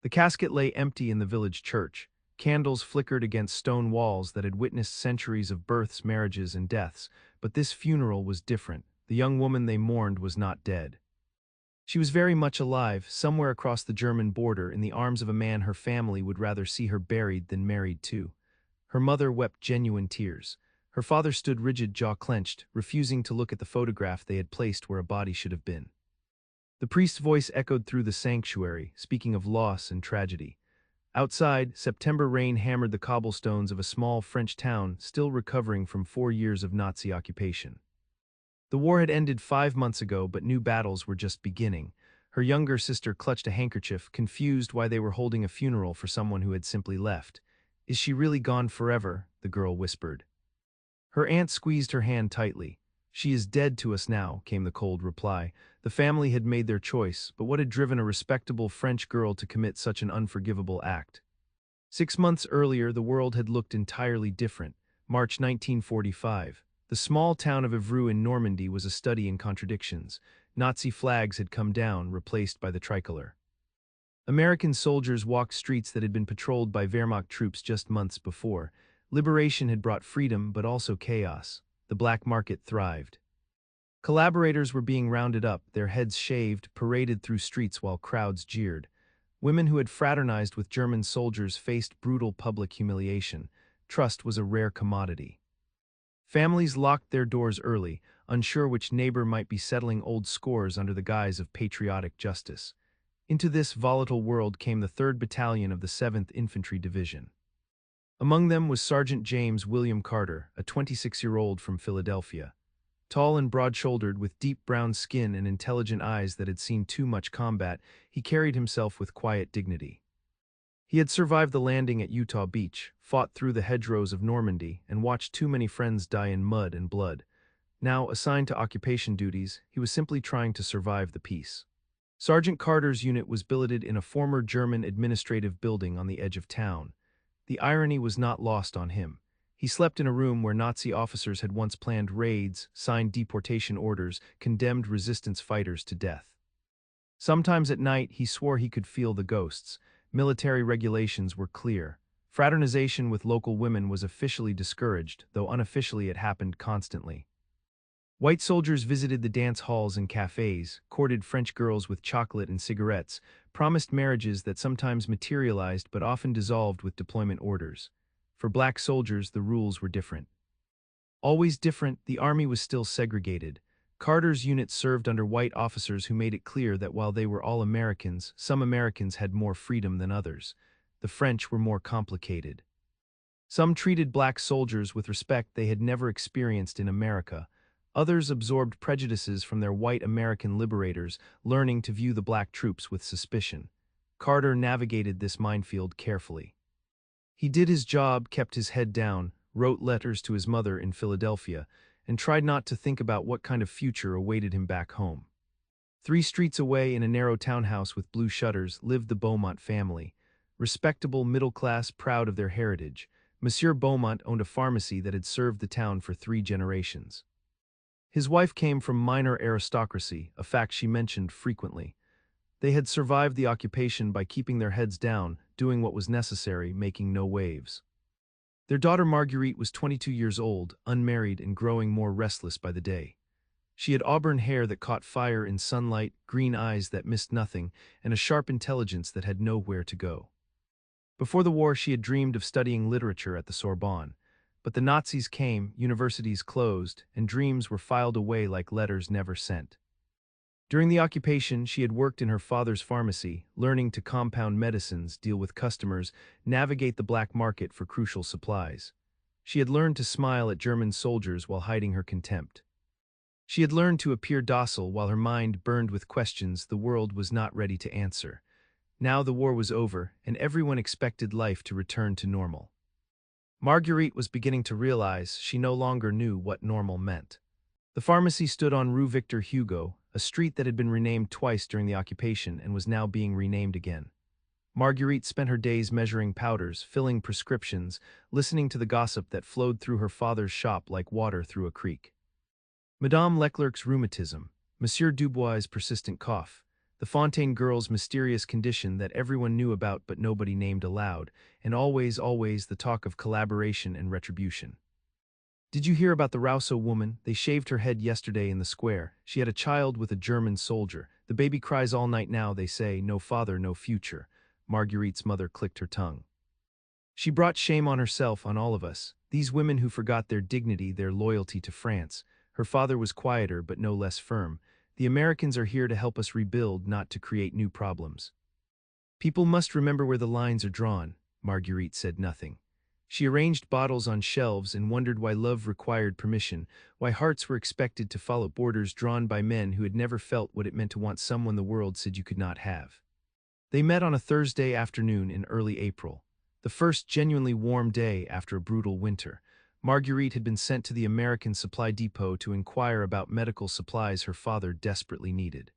The casket lay empty in the village church. Candles flickered against stone walls that had witnessed centuries of births, marriages, and deaths, but this funeral was different. The young woman they mourned was not dead. She was very much alive, somewhere across the German border, in the arms of a man her family would rather see her buried than married to. Her mother wept genuine tears. Her father stood rigid, jaw clenched, refusing to look at the photograph they had placed where a body should have been. The priest's voice echoed through the sanctuary, speaking of loss and tragedy. Outside, September rain hammered the cobblestones of a small French town still recovering from 4 years of Nazi occupation. The war had ended 5 months ago, but new battles were just beginning. Her younger sister clutched a handkerchief, confused why they were holding a funeral for someone who had simply left. "Is she really gone forever?" the girl whispered. Her aunt squeezed her hand tightly. "She is dead to us now," came the cold reply. The family had made their choice, but what had driven a respectable French girl to commit such an unforgivable act? 6 months earlier, the world had looked entirely different. March 1945. The small town of Évreux in Normandy was a study in contradictions. Nazi flags had come down, replaced by the tricolor. American soldiers walked streets that had been patrolled by Wehrmacht troops just months before. Liberation had brought freedom, but also chaos. The black market thrived. Collaborators were being rounded up, their heads shaved, paraded through streets while crowds jeered. Women who had fraternized with German soldiers faced brutal public humiliation. Trust was a rare commodity. Families locked their doors early, unsure which neighbor might be settling old scores under the guise of patriotic justice. Into this volatile world came the 3rd Battalion of the 7th Infantry Division. Among them was Sergeant James William Carter, a 26-year-old from Philadelphia. Tall and broad-shouldered, with deep brown skin and intelligent eyes that had seen too much combat, he carried himself with quiet dignity. He had survived the landing at Utah Beach, fought through the hedgerows of Normandy, and watched too many friends die in mud and blood. Now, assigned to occupation duties, he was simply trying to survive the peace. Sergeant Carter's unit was billeted in a former German administrative building on the edge of town. The irony was not lost on him. He slept in a room where Nazi officers had once planned raids, signed deportation orders, condemned resistance fighters to death. Sometimes at night, he swore he could feel the ghosts. Military regulations were clear. Fraternization with local women was officially discouraged, though unofficially it happened constantly. White soldiers visited the dance halls and cafes, courted French girls with chocolate and cigarettes, promised marriages that sometimes materialized but often dissolved with deployment orders. For black soldiers, the rules were different. Always different, the army was still segregated. Carter's unit served under white officers who made it clear that while they were all Americans, some Americans had more freedom than others. The French were more complicated. Some treated black soldiers with respect they had never experienced in America. Others absorbed prejudices from their white American liberators, learning to view the black troops with suspicion. Carter navigated this minefield carefully. He did his job, kept his head down, wrote letters to his mother in Philadelphia, and tried not to think about what kind of future awaited him back home. 3 streets away, in a narrow townhouse with blue shutters, lived the Beaumont family. Respectable, middle class, proud of their heritage, Monsieur Beaumont owned a pharmacy that had served the town for 3 generations. His wife came from minor aristocracy, a fact she mentioned frequently. They had survived the occupation by keeping their heads down, doing what was necessary, making no waves. Their daughter Marguerite was 22 years old, unmarried and growing more restless by the day. She had auburn hair that caught fire in sunlight, green eyes that missed nothing, and a sharp intelligence that had nowhere to go. Before the war, she had dreamed of studying literature at the Sorbonne. But the Nazis came, universities closed, and dreams were filed away like letters never sent. During the occupation, she had worked in her father's pharmacy, learning to compound medicines, deal with customers, navigate the black market for crucial supplies. She had learned to smile at German soldiers while hiding her contempt. She had learned to appear docile while her mind burned with questions the world was not ready to answer. Now the war was over, and everyone expected life to return to normal. Marguerite was beginning to realize she no longer knew what normal meant. The pharmacy stood on Rue Victor Hugo, a street that had been renamed twice during the occupation and was now being renamed again. Marguerite spent her days measuring powders, filling prescriptions, listening to the gossip that flowed through her father's shop like water through a creek. Madame Leclerc's rheumatism, Monsieur Dubois's persistent cough, the Fontaine girl's mysterious condition that everyone knew about but nobody named aloud, and always the talk of collaboration and retribution. Did you hear about the Rousseau woman? They shaved her head yesterday in the square. She had a child with a German soldier. The baby cries all night now, they say, no father, no future. Marguerite's mother clicked her tongue. She brought shame on herself, on all of us, these women who forgot their dignity, their loyalty to France. Her father was quieter but no less firm. The Americans are here to help us rebuild, not to create new problems. People must remember where the lines are drawn. Marguerite said nothing. She arranged bottles on shelves and wondered why love required permission, why hearts were expected to follow borders drawn by men who had never felt what it meant to want someone the world said you could not have. They met on a Thursday afternoon in early April, the first genuinely warm day after a brutal winter. Marguerite had been sent to the American Supply Depot to inquire about medical supplies her father desperately needed.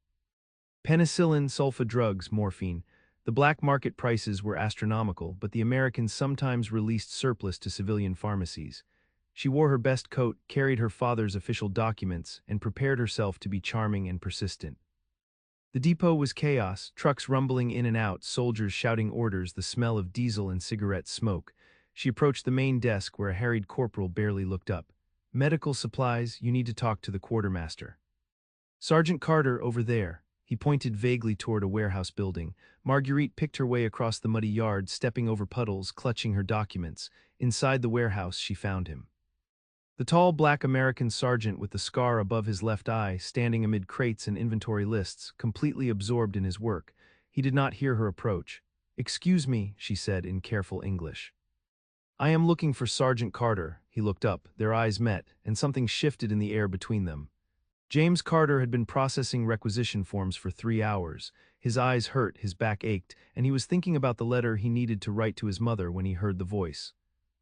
Penicillin, sulfa drugs, morphine. The black market prices were astronomical, but the Americans sometimes released surplus to civilian pharmacies. She wore her best coat, carried her father's official documents, and prepared herself to be charming and persistent. The depot was chaos, trucks rumbling in and out, soldiers shouting orders, the smell of diesel and cigarette smoke. She approached the main desk where a harried corporal barely looked up. Medical supplies, you need to talk to the quartermaster. Sergeant Carter, over there. He pointed vaguely toward a warehouse building. Marguerite picked her way across the muddy yard, stepping over puddles, clutching her documents. Inside the warehouse, she found him. The tall black American sergeant with the scar above his left eye, standing amid crates and inventory lists, completely absorbed in his work. He did not hear her approach. "Excuse me," she said in careful English. "I am looking for Sergeant Carter." He looked up, their eyes met, and something shifted in the air between them. James Carter had been processing requisition forms for 3 hours. His eyes hurt, his back ached, and he was thinking about the letter he needed to write to his mother when he heard the voice.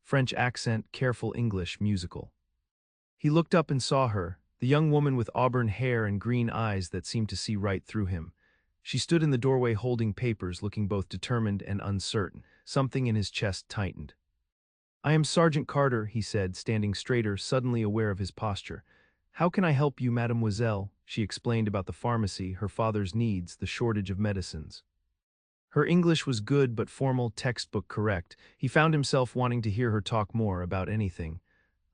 French accent, careful English, musical. He looked up and saw her, the young woman with auburn hair and green eyes that seemed to see right through him. She stood in the doorway holding papers, looking both determined and uncertain. Something in his chest tightened. "I am Sergeant Carter," he said, standing straighter, suddenly aware of his posture. "How can I help you, mademoiselle?" She explained about the pharmacy, her father's needs, the shortage of medicines. Her English was good but formal, textbook correct. He found himself wanting to hear her talk more about anything.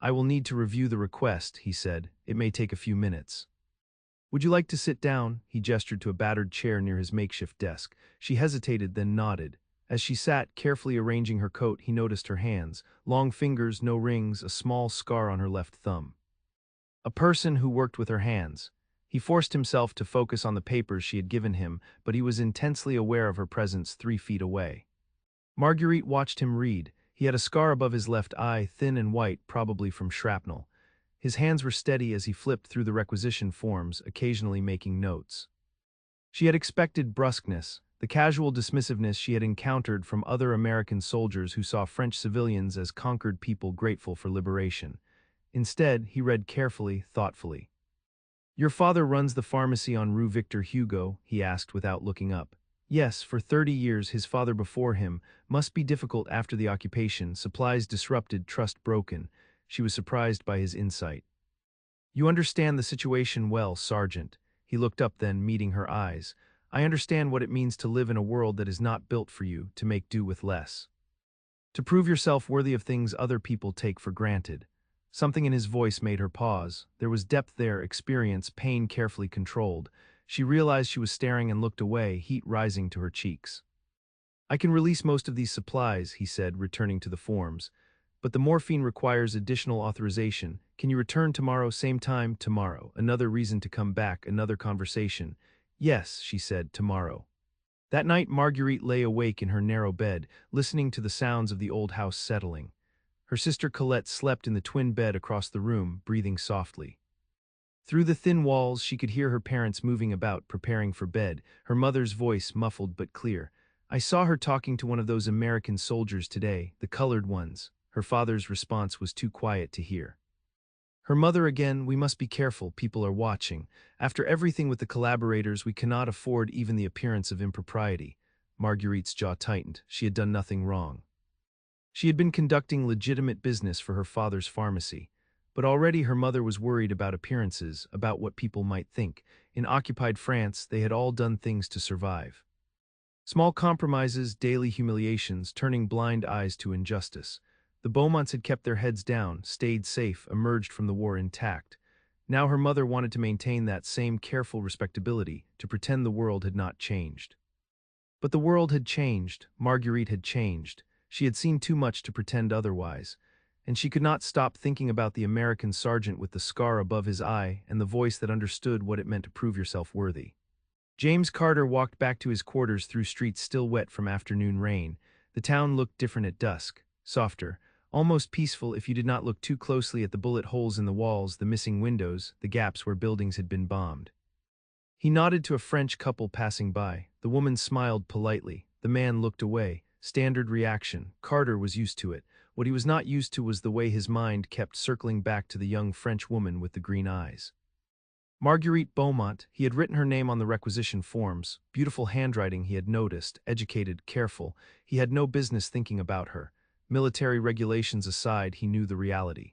"I will need to review the request," he said. "It may take a few minutes." "Would you like to sit down?" He gestured to a battered chair near his makeshift desk. She hesitated, then nodded. As she sat, carefully arranging her coat, he noticed her hands. Long fingers, no rings, a small scar on her left thumb. A person who worked with her hands. He forced himself to focus on the papers she had given him, but he was intensely aware of her presence 3 feet away. Marguerite watched him read. He had a scar above his left eye, thin and white, probably from shrapnel. His hands were steady as he flipped through the requisition forms, occasionally making notes. She had expected brusqueness, the casual dismissiveness she had encountered from other American soldiers who saw French civilians as conquered people grateful for liberation. Instead, he read carefully, thoughtfully. "Your father runs the pharmacy on Rue Victor Hugo?" he asked without looking up. "Yes, for 30 years, his father before him. Must be difficult after the occupation, supplies disrupted, trust broken." She was surprised by his insight. "You understand the situation well, Sergeant." He looked up then, meeting her eyes. "I understand what it means to live in a world that is not built for you, to make do with less. To prove yourself worthy of things other people take for granted." Something in his voice made her pause. There was depth there, experience, pain carefully controlled. She realized she was staring and looked away, heat rising to her cheeks. "I can release most of these supplies," he said, returning to the forms. "But the morphine requires additional authorization. Can you return tomorrow, same time?" Tomorrow. Another reason to come back, another conversation. "Yes," she said, "tomorrow." That night Marguerite lay awake in her narrow bed, listening to the sounds of the old house settling. Her sister Colette slept in the twin bed across the room, breathing softly. Through the thin walls, she could hear her parents moving about, preparing for bed, her mother's voice muffled but clear. "I saw her talking to one of those American soldiers today, the colored ones." Her father's response was too quiet to hear. Her mother again, "We must be careful, people are watching. After everything with the collaborators, we cannot afford even the appearance of impropriety." Marguerite's jaw tightened. She had done nothing wrong. She had been conducting legitimate business for her father's pharmacy, but already her mother was worried about appearances, about what people might think. In occupied France, they had all done things to survive. Small compromises, daily humiliations, turning blind eyes to injustice. The Beaumonts had kept their heads down, stayed safe, emerged from the war intact. Now her mother wanted to maintain that same careful respectability, to pretend the world had not changed. But the world had changed, Marguerite had changed. She had seen too much to pretend otherwise, and she could not stop thinking about the American sergeant with the scar above his eye and the voice that understood what it meant to prove yourself worthy. James Carter walked back to his quarters through streets still wet from afternoon rain. The town looked different at dusk, softer, almost peaceful if you did not look too closely at the bullet holes in the walls, the missing windows, the gaps where buildings had been bombed. He nodded to a French couple passing by. The woman smiled politely. The man looked away. Standard reaction. Carter was used to it. What he was not used to was the way his mind kept circling back to the young French woman with the green eyes. Marguerite Beaumont, he had written her name on the requisition forms, beautiful handwriting he had noticed, educated, careful. He had no business thinking about her. Military regulations aside, he knew the reality.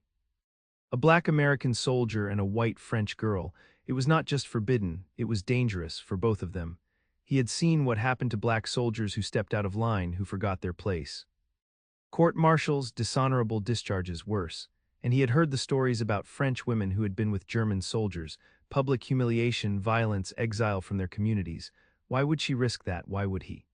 A black American soldier and a white French girl, it was not just forbidden, it was dangerous for both of them. He had seen what happened to black soldiers who stepped out of line, who forgot their place. Court-martials, dishonorable discharges, worse. And he had heard the stories about French women who had been with German soldiers, public humiliation, violence, exile from their communities. Why would she risk that? Why would he?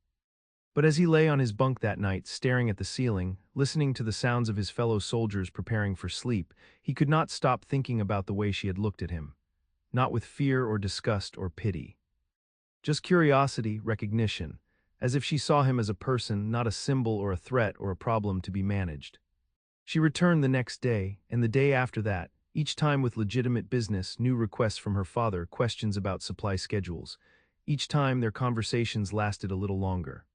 But as he lay on his bunk that night, staring at the ceiling, listening to the sounds of his fellow soldiers preparing for sleep, he could not stop thinking about the way she had looked at him. Not with fear or disgust or pity. Just curiosity, recognition, as if she saw him as a person, not a symbol or a threat or a problem to be managed. She returned the next day, and the day after that, each time with legitimate business, new requests from her father, questions about supply schedules. Each time their conversations lasted a little longer.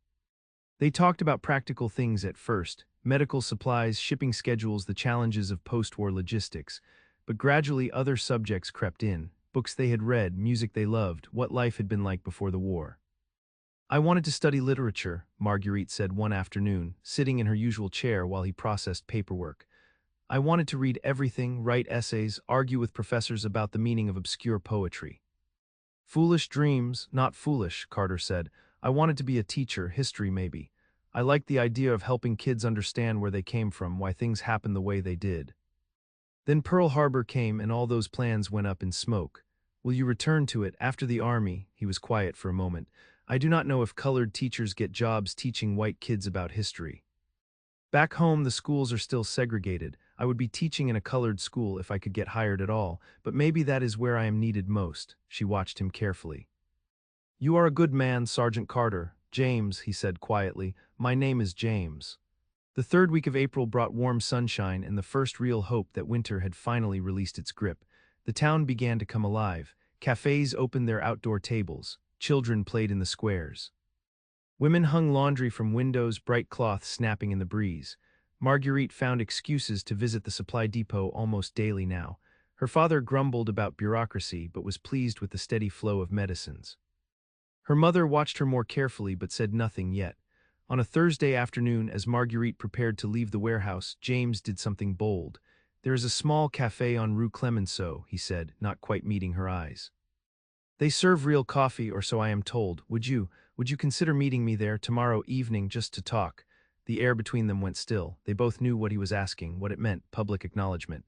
They talked about practical things at first, medical supplies, shipping schedules, the challenges of post-war logistics, but gradually other subjects crept in, books they had read, music they loved, what life had been like before the war. I wanted to study literature, Marguerite said one afternoon, sitting in her usual chair while he processed paperwork. I wanted to read everything, write essays, argue with professors about the meaning of obscure poetry. Foolish dreams, not foolish, Carter said. I wanted to be a teacher, history maybe. I liked the idea of helping kids understand where they came from, why things happened the way they did. Then Pearl Harbor came and all those plans went up in smoke. Will you return to it after the army? He was quiet for a moment. I do not know if colored teachers get jobs teaching white kids about history. Back home, the schools are still segregated. I would be teaching in a colored school if I could get hired at all, but maybe that is where I am needed most. She watched him carefully. You are a good man, Sergeant Carter. James, he said quietly. My name is James. The third week of April brought warm sunshine and the first real hope that winter had finally released its grip. The town began to come alive. Cafes opened their outdoor tables. Children played in the squares. Women hung laundry from windows, bright cloth snapping in the breeze. Marguerite found excuses to visit the supply depot almost daily now. Her father grumbled about bureaucracy but was pleased with the steady flow of medicines. Her mother watched her more carefully but said nothing yet. On a Thursday afternoon, as Marguerite prepared to leave the warehouse, James did something bold. There is a small cafe on Rue Clemenceau, he said, not quite meeting her eyes. They serve real coffee, or so I am told. Would you consider meeting me there tomorrow evening just to talk? The air between them went still. They both knew what he was asking, what it meant, public acknowledgement.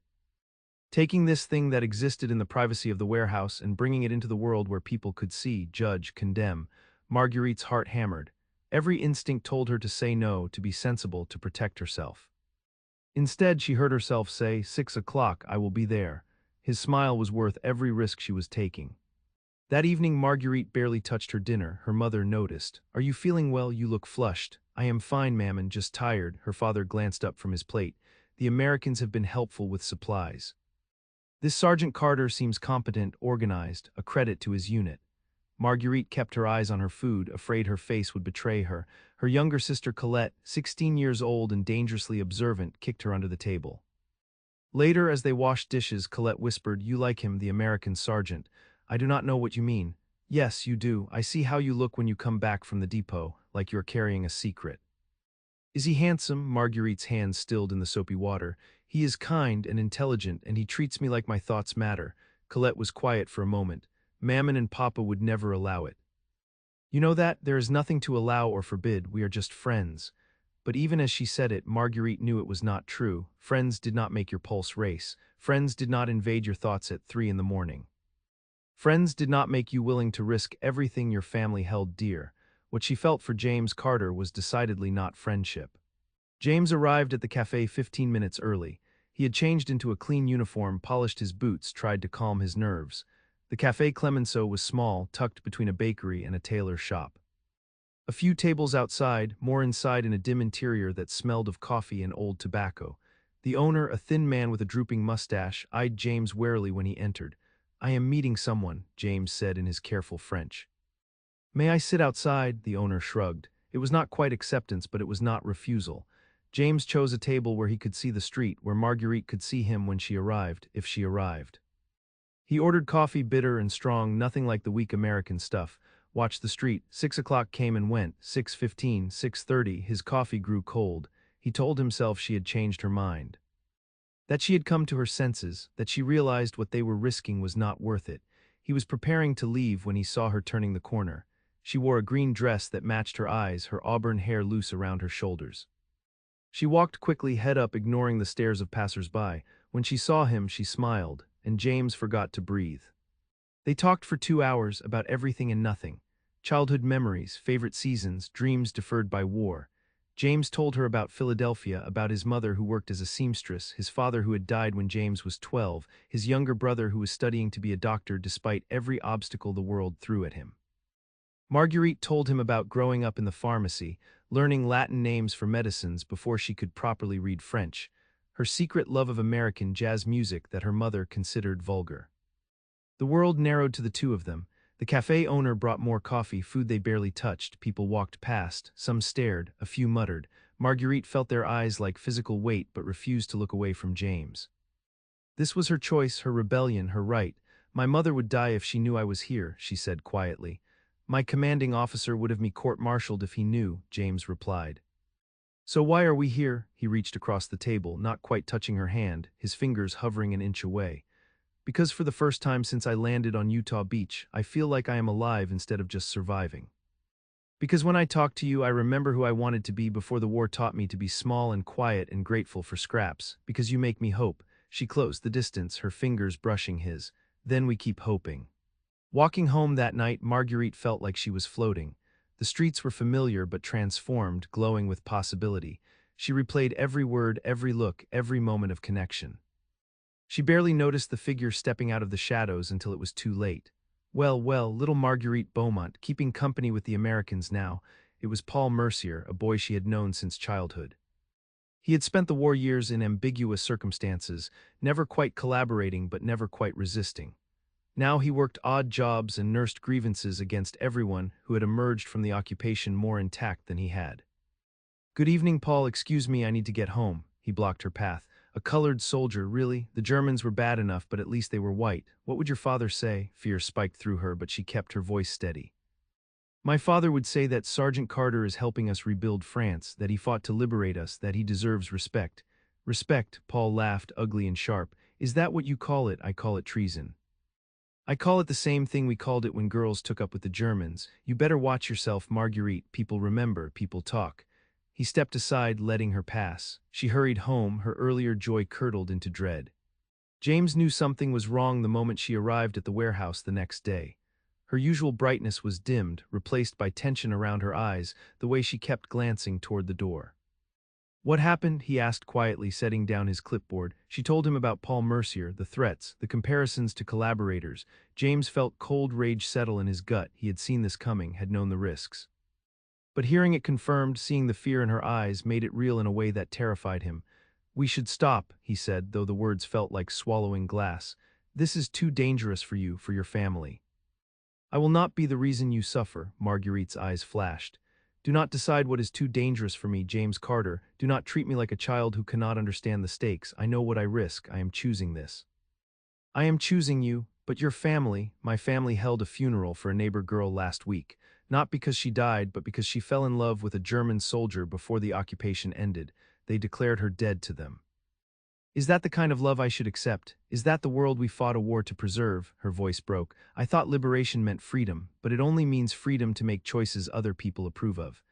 Taking this thing that existed in the privacy of the warehouse and bringing it into the world where people could see, judge, condemn. Marguerite's heart hammered. Every instinct told her to say no, to be sensible, to protect herself. Instead, she heard herself say, 6 o'clock, I will be there. His smile was worth every risk she was taking. That evening, Marguerite barely touched her dinner. Her mother noticed. Are you feeling well? You look flushed. I am fine, ma'am, and just tired. Her father glanced up from his plate. The Americans have been helpful with supplies. This Sergeant Carter seems competent, organized, a credit to his unit. Marguerite kept her eyes on her food, afraid her face would betray her. Her younger sister Colette, 16 years old and dangerously observant, kicked her under the table. Later, as they washed dishes, Colette whispered, You like him, the American sergeant. I do not know what you mean. Yes, you do. I see how you look when you come back from the depot, like you're carrying a secret. Is he handsome? Marguerite's hands stilled in the soapy water. He is kind and intelligent, and he treats me like my thoughts matter. Colette was quiet for a moment. Mammon and Papa would never allow it. You know that? There is nothing to allow or forbid, we are just friends. But even as she said it, Marguerite knew it was not true. Friends did not make your pulse race. Friends did not invade your thoughts at 3 in the morning. Friends did not make you willing to risk everything your family held dear. What she felt for James Carter was decidedly not friendship. James arrived at the cafe 15 minutes early. He had changed into a clean uniform, polished his boots, tried to calm his nerves. The Café Clemenceau was small, tucked between a bakery and a tailor's shop. A few tables outside, more inside in a dim interior that smelled of coffee and old tobacco. The owner, a thin man with a drooping mustache, eyed James warily when he entered. "I am meeting someone," James said in his careful French. "May I sit outside?" The owner shrugged. It was not quite acceptance, but it was not refusal. James chose a table where he could see the street, where Marguerite could see him when she arrived, if she arrived. He ordered coffee, bitter and strong, nothing like the weak American stuff. Watched the street. 6 o'clock came and went. 6:15, 6:30, his coffee grew cold. He told himself she had changed her mind. That she had come to her senses, that she realized what they were risking was not worth it. He was preparing to leave when he saw her turning the corner. She wore a green dress that matched her eyes, her auburn hair loose around her shoulders. She walked quickly, head up, ignoring the stares of passers-by. When she saw him, she smiled, and James forgot to breathe. They talked for 2 hours about everything and nothing. Childhood memories, favorite seasons, dreams deferred by war. James told her about Philadelphia, about his mother who worked as a seamstress, his father who had died when James was 12, his younger brother who was studying to be a doctor despite every obstacle the world threw at him. Marguerite told him about growing up in the pharmacy, learning Latin names for medicines before she could properly read French, her secret love of American jazz music that her mother considered vulgar. The world narrowed to the two of them. The cafe owner brought more coffee, food they barely touched. People walked past, some stared, a few muttered. Marguerite felt their eyes like physical weight but refused to look away from James. This was her choice, her rebellion, her right. "My mother would die if she knew I was here," she said quietly. "My commanding officer would have me court-martialed if he knew," James replied. "So why are we here?" He reached across the table, not quite touching her hand, his fingers hovering an inch away. "Because for the first time since I landed on Utah Beach, I feel like I am alive instead of just surviving. Because when I talk to you, I remember who I wanted to be before the war taught me to be small and quiet and grateful for scraps. Because you make me hope." She closed the distance, her fingers brushing his. "Then we keep hoping." Walking home that night, Marguerite felt like she was floating. The streets were familiar but transformed, glowing with possibility. She replayed every word, every look, every moment of connection. She barely noticed the figure stepping out of the shadows until it was too late. Well, well, little Marguerite Beaumont, keeping company with the Americans now. It was Paul Mercier, a boy she had known since childhood. He had spent the war years in ambiguous circumstances, never quite collaborating but never quite resisting. Now he worked odd jobs and nursed grievances against everyone who had emerged from the occupation more intact than he had. "Good evening, Paul. Excuse me, I need to get home." He blocked her path. "A colored soldier, really? The Germans were bad enough, but at least they were white. What would your father say?" Fear spiked through her, but she kept her voice steady. "My father would say that Sergeant Carter is helping us rebuild France, that he fought to liberate us, that he deserves respect." "Respect?" Paul laughed, ugly and sharp. "Is that what you call it? I call it treason. I call it the same thing we called it when girls took up with the Germans. You better watch yourself, Marguerite. People remember, people talk." He stepped aside, letting her pass. She hurried home, her earlier joy curdled into dread. James knew something was wrong the moment she arrived at the warehouse the next day. Her usual brightness was dimmed, replaced by tension around her eyes, the way she kept glancing toward the door. "What happened?" he asked quietly, setting down his clipboard. She told him about Paul Mercier, the threats, the comparisons to collaborators. James felt cold rage settle in his gut. He had seen this coming, had known the risks. But hearing it confirmed, seeing the fear in her eyes, made it real in a way that terrified him. "We should stop," he said, though the words felt like swallowing glass. "This is too dangerous for you, for your family." "I will not be the reason you suffer," Marguerite's eyes flashed. "Do not decide what is too dangerous for me, James Carter. Do not treat me like a child who cannot understand the stakes. I know what I risk. I am choosing this. I am choosing you, but your family, my family held a funeral for a neighbor girl last week, not because she died, but because she fell in love with a German soldier before the occupation ended. They declared her dead to them. Is that the kind of love I should accept? Is that the world we fought a war to preserve? Her voice broke. I thought liberation meant freedom, but it only means freedom to make choices other people approve of.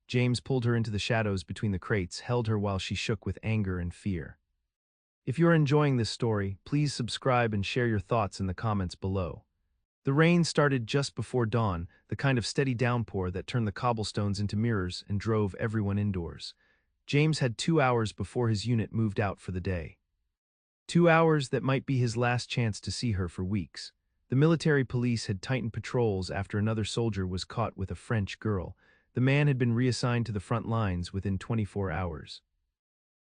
James pulled her into the shadows between the crates, held her while she shook with anger and fear. If you're enjoying this story, please subscribe and share your thoughts in the comments below. The rain started just before dawn, the kind of steady downpour that turned the cobblestones into mirrors and drove everyone indoors. James had 2 hours before his unit moved out for the day. 2 hours that might be his last chance to see her for weeks. The military police had tightened patrols after another soldier was caught with a French girl. The man had been reassigned to the front lines within 24 hours.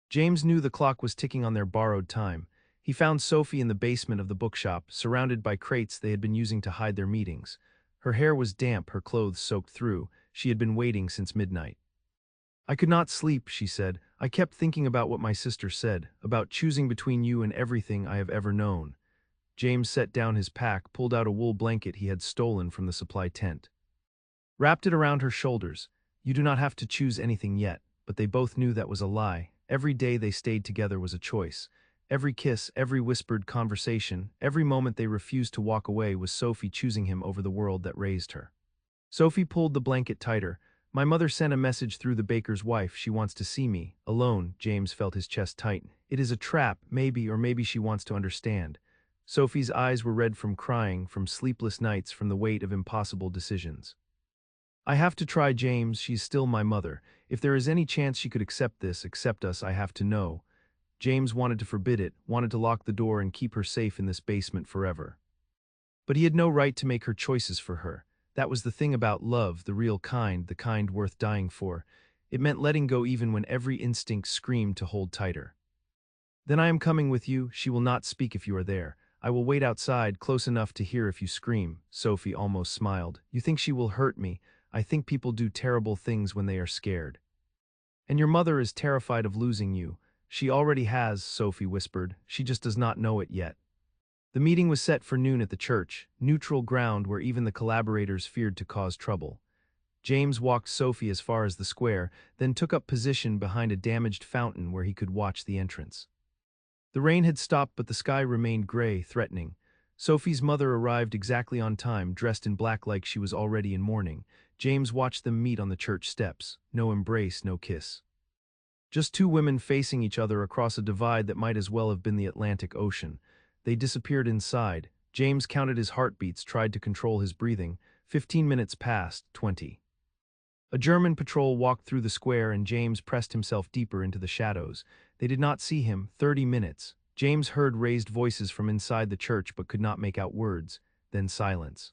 James knew the clock was ticking on their borrowed time. He found Sophie in the basement of the bookshop, surrounded by crates they had been using to hide their meetings. Her hair was damp, her clothes soaked through. She had been waiting since midnight. I could not sleep, she said. I kept thinking about what my sister said, about choosing between you and everything I have ever known. James set down his pack, pulled out a wool blanket he had stolen from the supply tent. Wrapped it around her shoulders. You do not have to choose anything yet, but they both knew that was a lie. Every day they stayed together was a choice. Every kiss, every whispered conversation, every moment they refused to walk away was Sophie choosing him over the world that raised her. Sophie pulled the blanket tighter. My mother sent a message through the baker's wife. She wants to see me. Alone. James felt his chest tighten. It is a trap, maybe, or maybe she wants to understand. Sophie's eyes were red from crying, from sleepless nights, from the weight of impossible decisions. I have to try, James. She's still my mother. If there is any chance she could accept this, accept us, I have to know. James wanted to forbid it, wanted to lock the door and keep her safe in this basement forever. But he had no right to make her choices for her. That was the thing about love, the real kind, the kind worth dying for. It meant letting go even when every instinct screamed to hold tighter. Then I am coming with you. She will not speak if you are there. I will wait outside, close enough to hear if you scream. Sophie almost smiled. You think she will hurt me? I think people do terrible things when they are scared. And your mother is terrified of losing you. She already has, Sophie whispered. She just does not know it yet. The meeting was set for noon at the church, neutral ground where even the collaborators feared to cause trouble. James walked Sophie as far as the square, then took up position behind a damaged fountain where he could watch the entrance. The rain had stopped, but the sky remained gray, threatening. Sophie's mother arrived exactly on time, dressed in black like she was already in mourning. James watched them meet on the church steps. No embrace, no kiss. Just two women facing each other across a divide that might as well have been the Atlantic Ocean. They disappeared inside. James counted his heartbeats, tried to control his breathing. 15 minutes passed, 20. A German patrol walked through the square and James pressed himself deeper into the shadows. They did not see him. 30 minutes. James heard raised voices from inside the church but could not make out words. Then silence.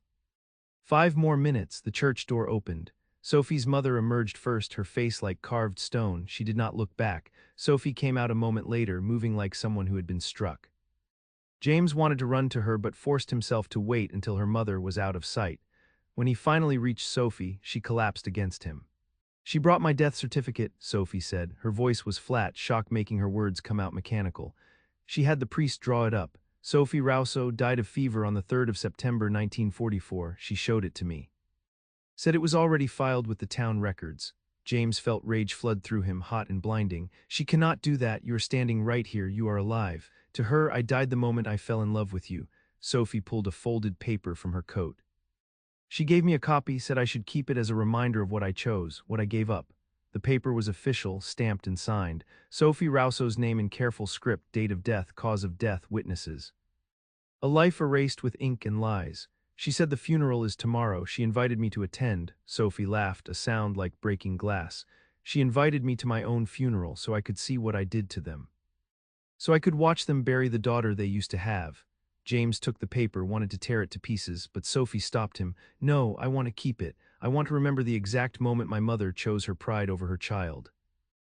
5 more minutes. The church door opened. Sophie's mother emerged first, her face like carved stone. She did not look back. Sophie came out a moment later, moving like someone who had been struck. James wanted to run to her but forced himself to wait until her mother was out of sight. When he finally reached Sophie, she collapsed against him. She brought my death certificate, Sophie said. Her voice was flat, shock making her words come out mechanical. She had the priest draw it up. Sophie Rousseau died of fever on the 3rd of September 1944. She showed it to me. Said it was already filed with the town records. James felt rage flood through him, hot and blinding. She cannot do that. You are standing right here. You are alive. To her, I died the moment I fell in love with you. Sophie pulled a folded paper from her coat. She gave me a copy, said I should keep it as a reminder of what I chose, what I gave up. The paper was official, stamped and signed. Sophie Rousseau's name in careful script, date of death, cause of death, witnesses. A life erased with ink and lies. She said the funeral is tomorrow. She invited me to attend. Sophie laughed, a sound like breaking glass. She invited me to my own funeral so I could see what I did to them. So I could watch them bury the daughter they used to have. James took the paper, wanted to tear it to pieces, but Sophie stopped him. No, I want to keep it. I want to remember the exact moment my mother chose her pride over her child.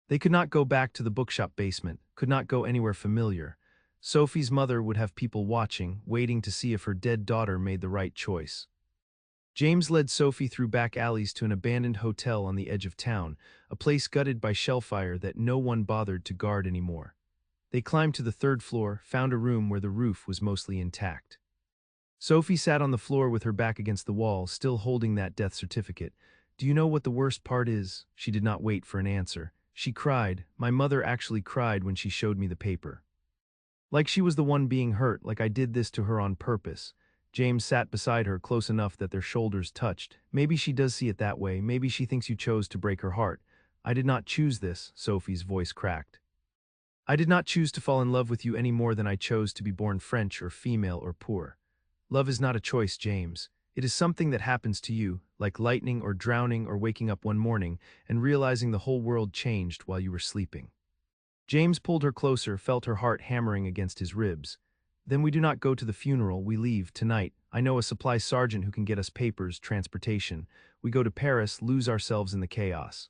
They could not go back to the bookshop basement, could not go anywhere familiar. Sophie's mother would have people watching, waiting to see if her dead daughter made the right choice. James led Sophie through back alleys to an abandoned hotel on the edge of town, a place gutted by shellfire that no one bothered to guard anymore. They climbed to the 3rd floor, found a room where the roof was mostly intact. Sophie sat on the floor with her back against the wall, still holding that death certificate. Do you know what the worst part is? She did not wait for an answer. She cried. My mother actually cried when she showed me the paper. Like she was the one being hurt, like I did this to her on purpose. James sat beside her close enough that their shoulders touched. Maybe she does see it that way, maybe she thinks you chose to break her heart. I did not choose this, Sophie's voice cracked. I did not choose to fall in love with you any more than I chose to be born French or female or poor. Love is not a choice, James. It is something that happens to you, like lightning or drowning or waking up one morning and realizing the whole world changed while you were sleeping. James pulled her closer, felt her heart hammering against his ribs. Then we do not go to the funeral, we leave, tonight. I know a supply sergeant who can get us papers, transportation. We go to Paris, lose ourselves in the chaos.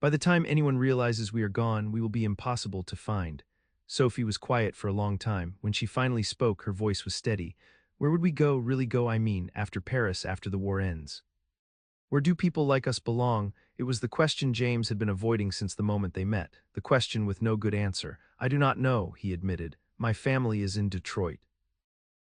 By the time anyone realizes we are gone, we will be impossible to find. Sophie was quiet for a long time. When she finally spoke, her voice was steady. Where would we go, really go, I mean, after Paris, after the war ends? Where do people like us belong? It was the question James had been avoiding since the moment they met, the question with no good answer. I do not know, he admitted. My family is in Detroit.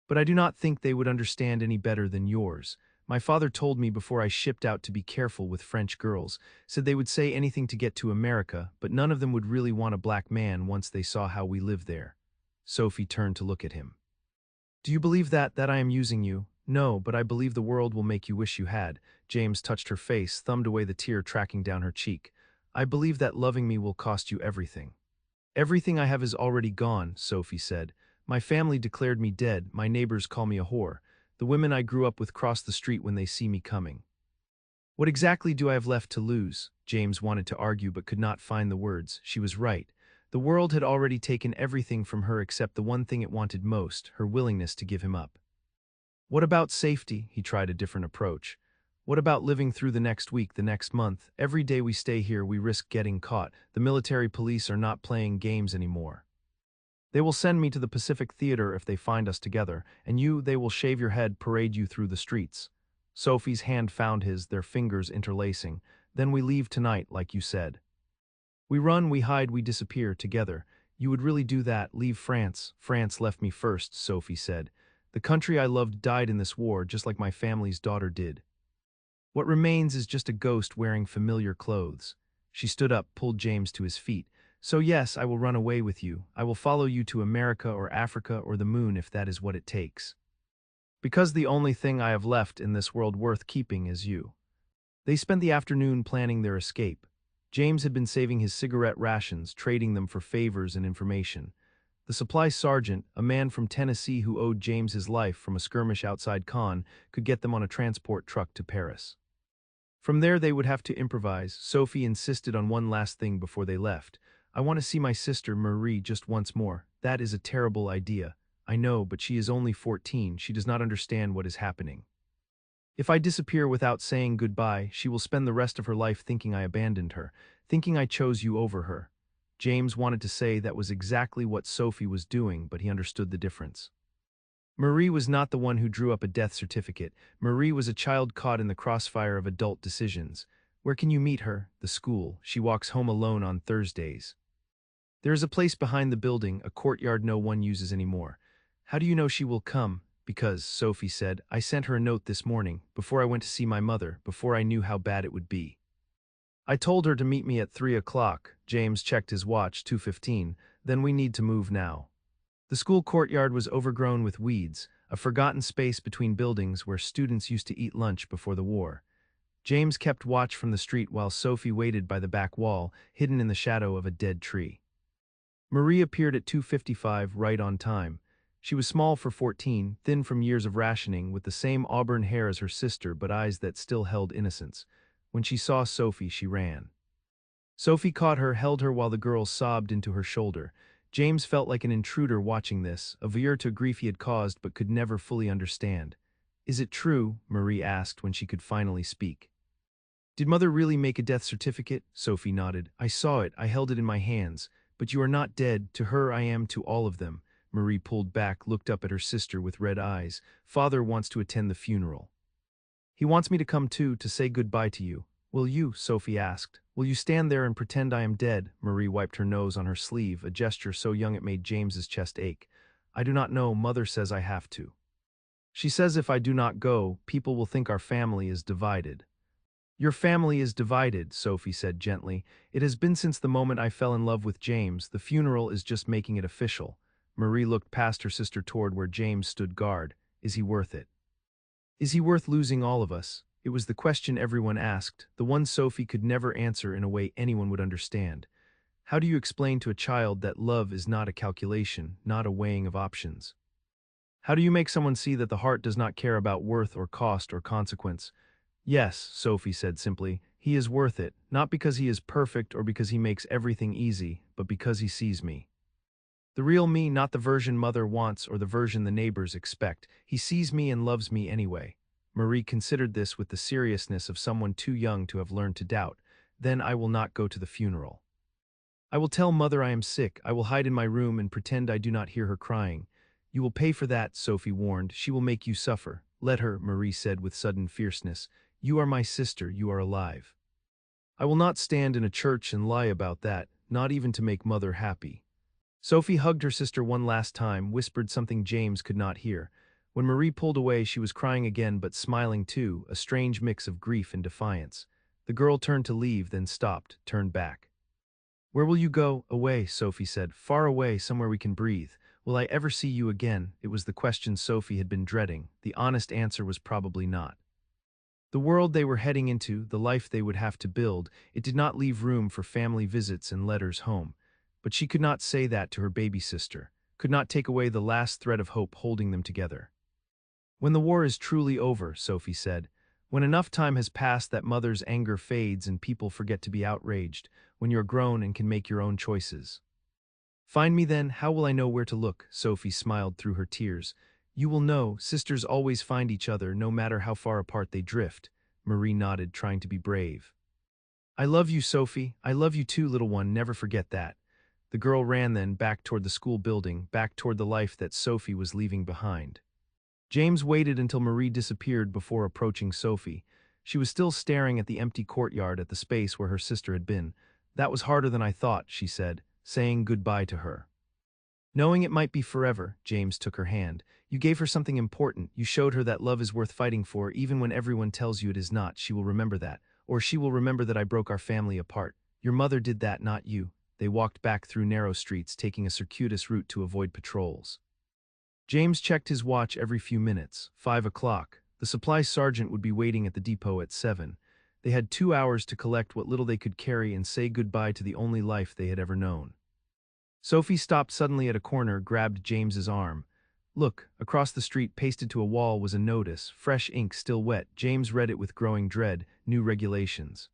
But I do not think they would understand any better than yours. My father told me before I shipped out to be careful with French girls, said they would say anything to get to America, but none of them would really want a black man once they saw how we live there. Sophie turned to look at him. Do you believe that I am using you? No, but I believe the world will make you wish you had. James touched her face, thumbed away the tear tracking down her cheek. I believe that loving me will cost you everything. Everything I have is already gone, Sophie said. My family declared me dead, my neighbors call me a whore. The women I grew up with cross the street when they see me coming. What exactly do I have left to lose? James wanted to argue but could not find the words. She was right. The world had already taken everything from her except the one thing it wanted most, her willingness to give him up. What about safety? He tried a different approach. What about living through the next week, the next month? Every day we stay here, we risk getting caught. The military police are not playing games anymore. They will send me to the Pacific Theater if they find us together, and you, they will shave your head, parade you through the streets. Sophie's hand found his, their fingers interlacing. Then we leave tonight, like you said. We run, we hide, we disappear, together. You would really do that, leave France. France left me first, Sophie said. The country I loved died in this war, just like my family's daughter did. What remains is just a ghost wearing familiar clothes. She stood up, pulled James to his feet. So yes, I will run away with you. I will follow you to America or Africa or the moon if that is what it takes. Because the only thing I have left in this world worth keeping is you. They spent the afternoon planning their escape. James had been saving his cigarette rations, trading them for favors and information. The supply sergeant, a man from Tennessee who owed James his life from a skirmish outside Caen, could get them on a transport truck to Paris. From there they would have to improvise. Sophie insisted on one last thing before they left. I want to see my sister Marie just once more. That is a terrible idea. I know, but she is only 14. She does not understand what is happening. If I disappear without saying goodbye, she will spend the rest of her life thinking I abandoned her, thinking I chose you over her. James wanted to say that was exactly what Sophie was doing, but he understood the difference. Marie was not the one who drew up a death certificate. Marie was a child caught in the crossfire of adult decisions. Where can you meet her? The school. She walks home alone on Thursdays. There is a place behind the building, a courtyard no one uses anymore. How do you know she will come? Because, Sophie said, I sent her a note this morning, before I went to see my mother, before I knew how bad it would be. I told her to meet me at 3 o'clock. James checked his watch, 2:15. Then we need to move now. The school courtyard was overgrown with weeds, a forgotten space between buildings where students used to eat lunch before the war. James kept watch from the street while Sophie waited by the back wall, hidden in the shadow of a dead tree. Marie appeared at 2:55, right on time. She was small for 14, thin from years of rationing, with the same auburn hair as her sister but eyes that still held innocence. When she saw Sophie, she ran. Sophie caught her, held her while the girl sobbed into her shoulder. James felt like an intruder watching this, a veer to grief he had caused but could never fully understand. Is it true? Marie asked when she could finally speak. Did Mother really make a death certificate? Sophie nodded. I saw it, I held it in my hands. But you are not dead, to her I am, to all of them. Marie pulled back, looked up at her sister with red eyes. Father wants to attend the funeral. He wants me to come too, to say goodbye to you. Will you? Sophie asked. Will you stand there and pretend I am dead? Marie wiped her nose on her sleeve, a gesture so young it made James's chest ache. I do not know, Mother says I have to. She says if I do not go, people will think our family is divided. Your family is divided, Sophie said gently. It has been since the moment I fell in love with James. The funeral is just making it official. Marie looked past her sister toward where James stood guard. Is he worth it? Is he worth losing all of us? It was the question everyone asked, the one Sophie could never answer in a way anyone would understand. How do you explain to a child that love is not a calculation, not a weighing of options? How do you make someone see that the heart does not care about worth or cost or consequence? Yes, Sophie said simply, he is worth it, not because he is perfect or because he makes everything easy, but because he sees me. The real me, not the version mother wants or the version the neighbors expect. He sees me and loves me anyway. Marie considered this with the seriousness of someone too young to have learned to doubt. Then I will not go to the funeral. I will tell mother I am sick. I will hide in my room and pretend I do not hear her crying. You will pay for that, Sophie warned. She will make you suffer. Let her, Marie said with sudden fierceness. You are my sister. You are alive. I will not stand in a church and lie about that, not even to make mother happy. Sophie hugged her sister one last time, whispered something James could not hear. When Marie pulled away, she was crying again but smiling too, a strange mix of grief and defiance. The girl turned to leave, then stopped, turned back. Where will you go? Away, Sophie said. Far away, somewhere we can breathe. Will I ever see you again? It was the question Sophie had been dreading. The honest answer was probably not. The world they were heading into, the life they would have to build, it did not leave room for family visits and letters home. But she could not say that to her baby sister, could not take away the last thread of hope holding them together. When the war is truly over, Sophie said, when enough time has passed that mother's anger fades and people forget to be outraged, when you're grown and can make your own choices. Find me then, how will I know where to look? Sophie smiled through her tears. You will know, sisters always find each other no matter how far apart they drift. Marie nodded, trying to be brave. I love you, Sophie. I love you too, little one, never forget that. The girl ran then, back toward the school building, back toward the life that Sophie was leaving behind. James waited until Marie disappeared before approaching Sophie. She was still staring at the empty courtyard at the space where her sister had been. That was harder than I thought, she said, saying goodbye to her. Knowing it might be forever, James took her hand. You gave her something important. You showed her that love is worth fighting for, even when everyone tells you it is not. She will remember that. Or she will remember that I broke our family apart. Your mother did that, not you. They walked back through narrow streets, taking a circuitous route to avoid patrols. James checked his watch every few minutes. 5 o'clock. The supply sergeant would be waiting at the depot at 7. They had 2 hours to collect what little they could carry and say goodbye to the only life they had ever known. Sophie stopped suddenly at a corner, grabbed James's arm. Look, across the street, pasted to a wall, was a notice, fresh ink still wet. James read it with growing dread. New regulations.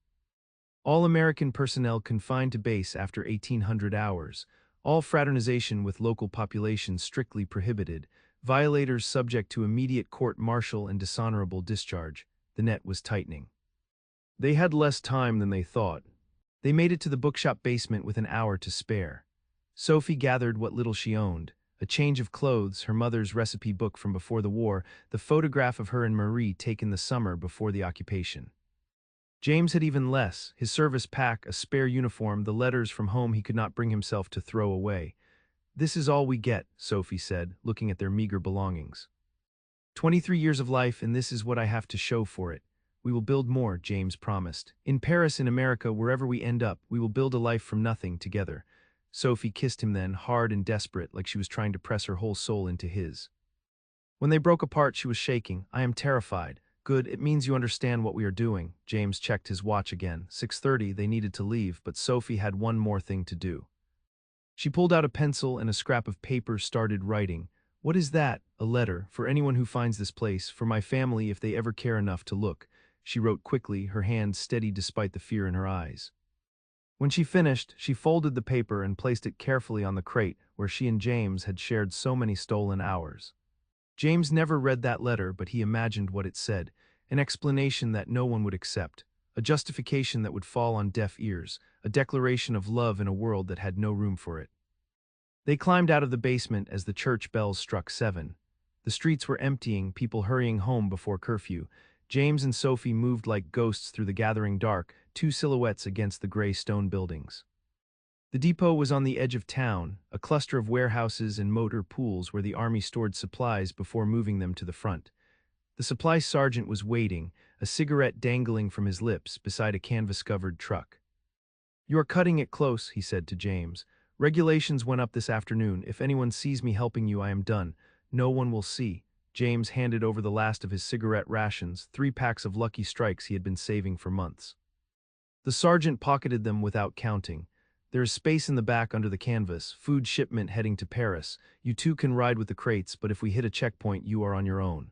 All American personnel confined to base after 1800 hours. All fraternization with local population strictly prohibited. Violators subject to immediate court-martial and dishonorable discharge. The net was tightening. They had less time than they thought. They made it to the bookshop basement with an hour to spare. Sophie gathered what little she owned. A change of clothes, her mother's recipe book from before the war, the photograph of her and Marie taken the summer before the occupation. James had even less, his service pack, a spare uniform, the letters from home he could not bring himself to throw away. This is all we get, Sophie said, looking at their meager belongings. 23 years of life, and this is what I have to show for it. We will build more, James promised. In Paris, in America, wherever we end up, we will build a life from nothing together. Sophie kissed him then, hard and desperate, like she was trying to press her whole soul into his. When they broke apart, she was shaking. I am terrified. Good, it means you understand what we are doing. James checked his watch again. 6:30, they needed to leave, but Sophie had one more thing to do. She pulled out a pencil and a scrap of paper, started writing. What is that? A letter, for anyone who finds this place, for my family if they ever care enough to look. She wrote quickly, her hand steady despite the fear in her eyes. When she finished, she folded the paper and placed it carefully on the crate where she and James had shared so many stolen hours. James never read that letter, but he imagined what it said, an explanation that no one would accept, a justification that would fall on deaf ears, a declaration of love in a world that had no room for it. They climbed out of the basement as the church bells struck 7. The streets were emptying, people hurrying home before curfew. James and Sophie moved like ghosts through the gathering dark, two silhouettes against the gray stone buildings. The depot was on the edge of town, a cluster of warehouses and motor pools where the army stored supplies before moving them to the front. The supply sergeant was waiting, a cigarette dangling from his lips beside a canvas-covered truck. You are cutting it close, he said to James. Regulations went up this afternoon. If anyone sees me helping you, I am done. No one will see. James handed over the last of his cigarette rations, 3 packs of Lucky Strikes he had been saving for months. The sergeant pocketed them without counting. There is space in the back under the canvas, food shipment heading to Paris. You two can ride with the crates, but if we hit a checkpoint, you are on your own.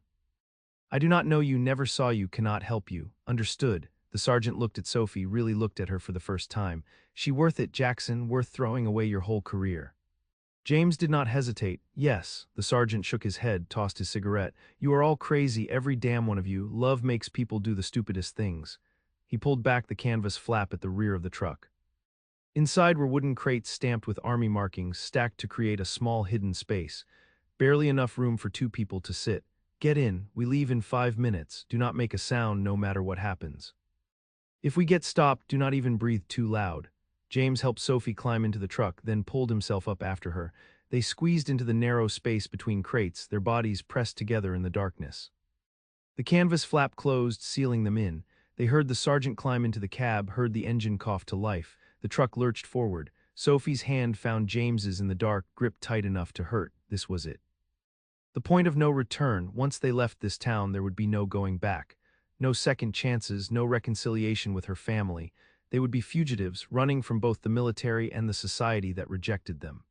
I do not know you, never saw you, cannot help you. Understood. The sergeant looked at Sophie, really looked at her for the first time. She worth it, Jackson, worth throwing away your whole career. James did not hesitate. Yes, the sergeant shook his head, tossed his cigarette. You are all crazy, every damn one of you. Love makes people do the stupidest things. He pulled back the canvas flap at the rear of the truck. Inside were wooden crates stamped with army markings, stacked to create a small hidden space. Barely enough room for 2 people to sit. Get in, we leave in 5 minutes. Do not make a sound no matter what happens. If we get stopped, do not even breathe too loud. James helped Sophie climb into the truck, then pulled himself up after her. They squeezed into the narrow space between crates, their bodies pressed together in the darkness. The canvas flap closed, sealing them in. They heard the sergeant climb into the cab, heard the engine cough to life. The truck lurched forward. Sophie's hand found James's in the dark, gripped tight enough to hurt. This was it. The point of no return. Once they left this town, there would be no going back. No second chances, no reconciliation with her family. They would be fugitives, running from both the military and the society that rejected them.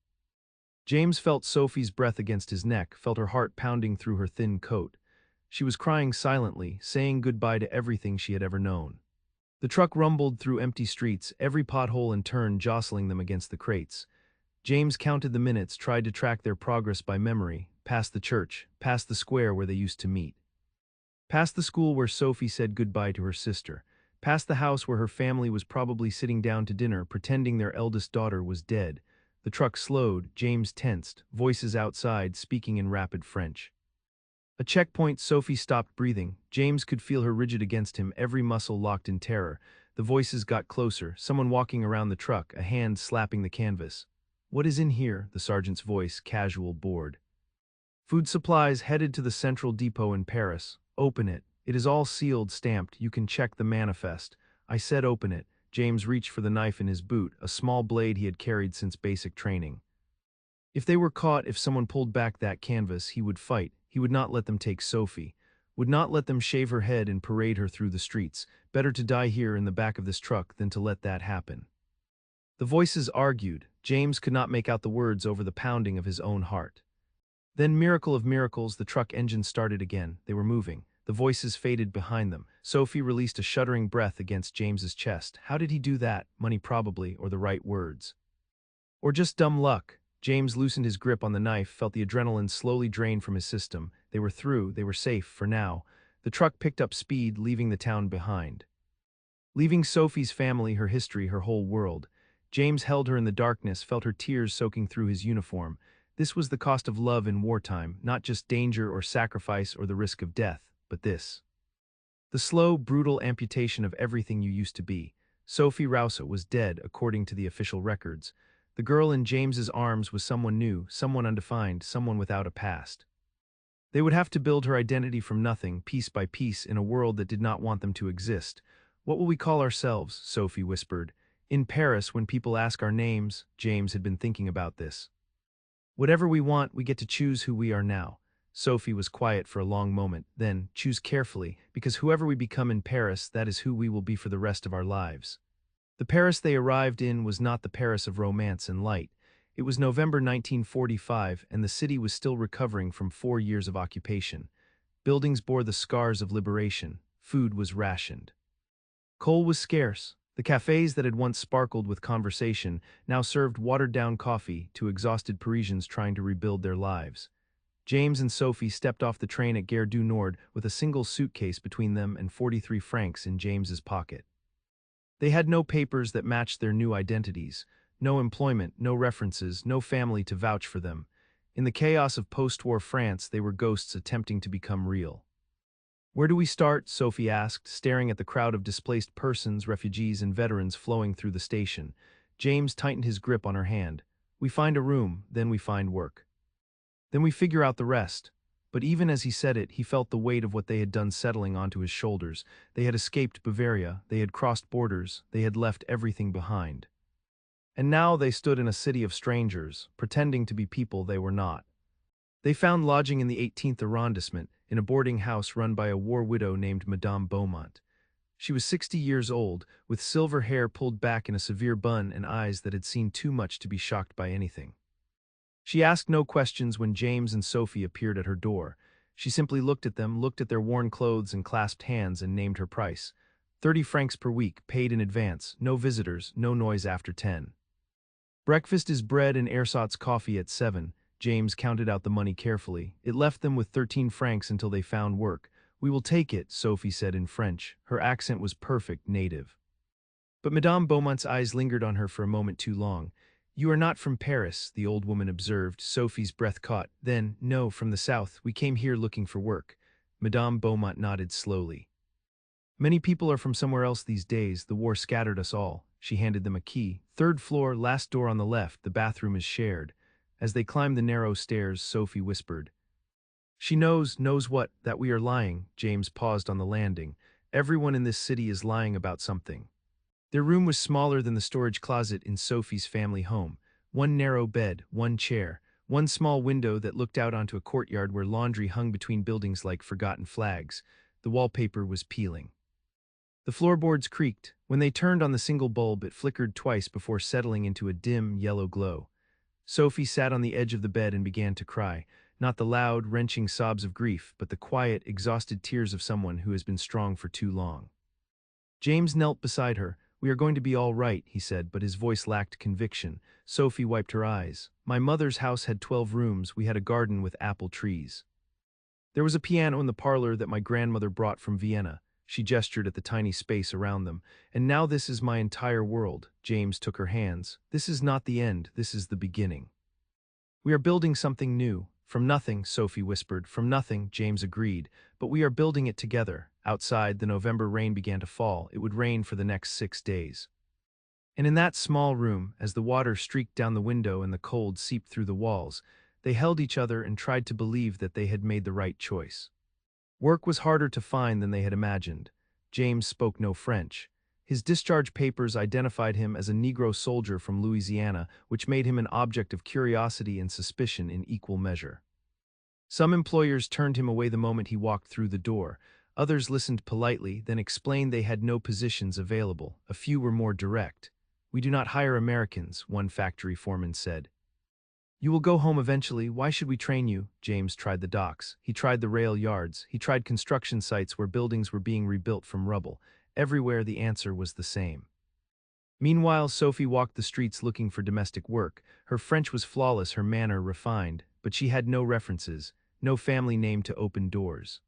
James felt Sophie's breath against his neck, felt her heart pounding through her thin coat. She was crying silently, saying goodbye to everything she had ever known. The truck rumbled through empty streets, every pothole and turn jostling them against the crates. James counted the minutes, tried to track their progress by memory, past the church, past the square where they used to meet. Past the school where Sophie said goodbye to her sister. Past the house where her family was probably sitting down to dinner, pretending their eldest daughter was dead. The truck slowed, James tensed, voices outside speaking in rapid French. A checkpoint, Sophie stopped breathing. James could feel her rigid against him, every muscle locked in terror. The voices got closer, someone walking around the truck, a hand slapping the canvas. What is in here? The sergeant's voice, casual, bored. Food supplies headed to the central depot in Paris. Open it. It is all sealed, stamped. You can check the manifest. I said open it. James reached for the knife in his boot, a small blade he had carried since basic training. If they were caught, if someone pulled back that canvas, he would fight. He would not let them take Sophie. Would not let them shave her head and parade her through the streets. Better to die here in the back of this truck than to let that happen. The voices argued. James could not make out the words over the pounding of his own heart. Then, miracle of miracles, the truck engine started again. They were moving. The voices faded behind them. Sophie released a shuddering breath against James's chest. How did he do that? Money probably, or the right words. Or just dumb luck. James loosened his grip on the knife, felt the adrenaline slowly drain from his system. They were through, they were safe, for now. The truck picked up speed, leaving the town behind. Leaving Sophie's family, her history, her whole world. James held her in the darkness, felt her tears soaking through his uniform. This was the cost of love in wartime, not just danger or sacrifice or the risk of death, but this. The slow, brutal amputation of everything you used to be. Sophie Rousa was dead, according to the official records. The girl in James's arms was someone new, someone undefined, someone without a past. They would have to build her identity from nothing, piece by piece, in a world that did not want them to exist. What will we call ourselves? Sophie whispered. In Paris, when people ask our names, James had been thinking about this. Whatever we want, we get to choose who we are now. Sophie was quiet for a long moment, then, choose carefully, because whoever we become in Paris, that is who we will be for the rest of our lives. The Paris they arrived in was not the Paris of romance and light. It was November 1945, and the city was still recovering from 4 years of occupation. Buildings bore the scars of liberation. Food was rationed. Coal was scarce. The cafes that had once sparkled with conversation now served watered-down coffee to exhausted Parisians trying to rebuild their lives. James and Sophie stepped off the train at Gare du Nord with a single suitcase between them and 43 francs in James's pocket. They had no papers that matched their new identities, no employment, no references, no family to vouch for them. In the chaos of post-war France, they were ghosts attempting to become real. Where do we start? Sophie asked, staring at the crowd of displaced persons, refugees, and veterans flowing through the station. James tightened his grip on her hand. We find a room, then we find work. Then we figure out the rest. But even as he said it, he felt the weight of what they had done settling onto his shoulders. They had escaped Bavaria, they had crossed borders, they had left everything behind. And now they stood in a city of strangers, pretending to be people they were not. They found lodging in the 18th arrondissement, in a boarding house run by a war widow named Madame Beaumont. She was 60 years old, with silver hair pulled back in a severe bun and eyes that had seen too much to be shocked by anything. She asked no questions when James and Sophie appeared at her door. She simply looked at them, looked at their worn clothes and clasped hands, and named her price. 30 francs per week, paid in advance, no visitors, no noise after 10. Breakfast is bread and ersatz coffee at 7. James counted out the money carefully. It left them with 13 francs until they found work. We will take it, Sophie said in French. Her accent was perfect, native. But Madame Beaumont's eyes lingered on her for a moment too long. You are not from Paris, the old woman observed. Sophie's breath caught. Then, no, from the south. We came here looking for work. Madame Beaumont nodded slowly. Many people are from somewhere else these days. The war scattered us all. She handed them a key. 3rd floor, last door on the left. The bathroom is shared. As they climbed the narrow stairs, Sophie whispered. She knows what, that we are lying. James paused on the landing. Everyone in this city is lying about something. Their room was smaller than the storage closet in Sophie's family home. One narrow bed, one chair, one small window that looked out onto a courtyard where laundry hung between buildings like forgotten flags. The wallpaper was peeling. The floorboards creaked. When they turned on the single bulb, it flickered twice before settling into a dim, yellow glow. Sophie sat on the edge of the bed and began to cry, not the loud, wrenching sobs of grief, but the quiet, exhausted tears of someone who has been strong for too long. James knelt beside her. We are going to be all right, he said, but his voice lacked conviction. Sophie wiped her eyes. My mother's house had 12 rooms. We had a garden with apple trees. There was a piano in the parlor that my grandmother brought from Vienna. She gestured at the tiny space around them. And now this is my entire world. James took her hands. This is not the end. This is the beginning. We are building something new. From nothing, Sophie whispered. From nothing, James agreed. But we are building it together. Outside, the November rain began to fall. It would rain for the next 6 days. And in that small room, as the water streaked down the window and the cold seeped through the walls, they held each other and tried to believe that they had made the right choice. Work was harder to find than they had imagined. James spoke no French. His discharge papers identified him as a Negro soldier from Louisiana, which made him an object of curiosity and suspicion in equal measure. Some employers turned him away the moment he walked through the door. Others listened politely, then explained they had no positions available. A few were more direct. We do not hire Americans, one factory foreman said. You will go home eventually. Why should we train you? James tried the docks. He tried the rail yards. He tried construction sites where buildings were being rebuilt from rubble. Everywhere the answer was the same. Meanwhile, Sophie walked the streets looking for domestic work. Her French was flawless, her manner refined, but she had no references, no family name to open doors.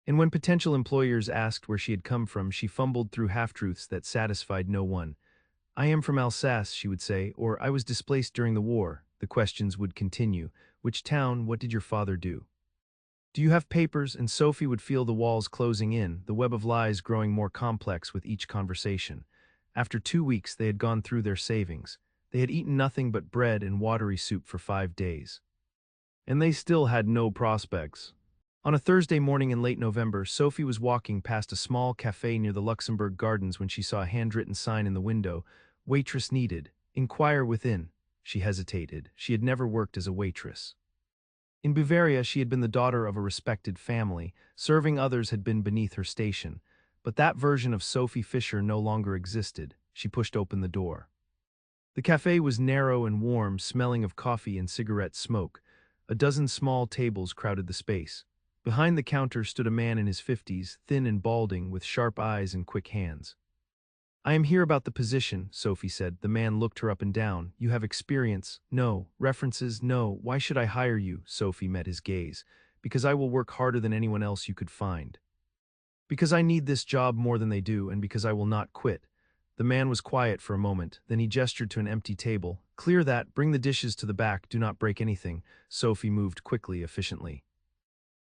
And when potential employers asked where she had come from, she fumbled through half-truths that satisfied no one. I am from Alsace, she would say, or I was displaced during the war. The questions would continue. Which town? What did your father do? Do you have papers? And Sophie would feel the walls closing in, the web of lies growing more complex with each conversation. After 2 weeks, they had gone through their savings. They had eaten nothing but bread and watery soup for 5 days. And they still had no prospects. On a Thursday morning in late November, Sophie was walking past a small cafe near the Luxembourg Gardens when she saw a handwritten sign in the window, "Waitress needed. Inquire within." She hesitated. She had never worked as a waitress. In Bavaria, she had been the daughter of a respected family. Serving others had been beneath her station. But that version of Sophie Fisher no longer existed. She pushed open the door. The cafe was narrow and warm, smelling of coffee and cigarette smoke. A dozen small tables crowded the space. Behind the counter stood a man in his 50s, thin and balding, with sharp eyes and quick hands. I am here about the position, Sophie said. The man looked her up and down. You have experience? No. References? No. Why should I hire you? Sophie met his gaze. Because I will work harder than anyone else you could find. Because I need this job more than they do, and because I will not quit. The man was quiet for a moment, then he gestured to an empty table. Clear that, bring the dishes to the back, do not break anything. Sophie moved quickly, efficiently.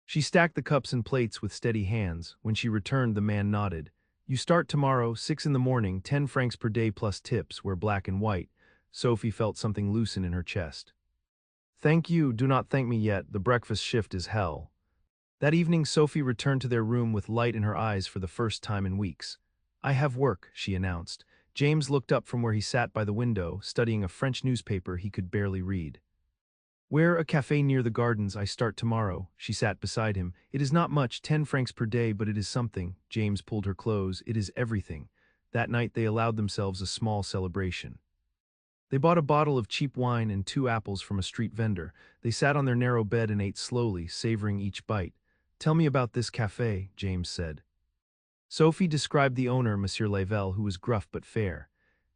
She stacked the cups and plates with steady hands. When she returned, the man nodded. You start tomorrow, 6 in the morning, 10 francs per day plus tips, wear black and white. Sophie felt something loosen in her chest. Thank you, do not thank me yet, the breakfast shift is hell. That evening, Sophie returned to their room with light in her eyes for the first time in weeks. I have work, she announced. James looked up from where he sat by the window, studying a French newspaper he could barely read. Where a cafe near the gardens I start tomorrow, she sat beside him. It is not much, 10 francs per day, but it is something. James pulled her close. It is everything. That night they allowed themselves a small celebration. They bought a bottle of cheap wine and 2 apples from a street vendor. They sat on their narrow bed and ate slowly, savoring each bite. Tell me about this cafe, James said. Sophie described the owner, Monsieur Lavelle, who was gruff but fair.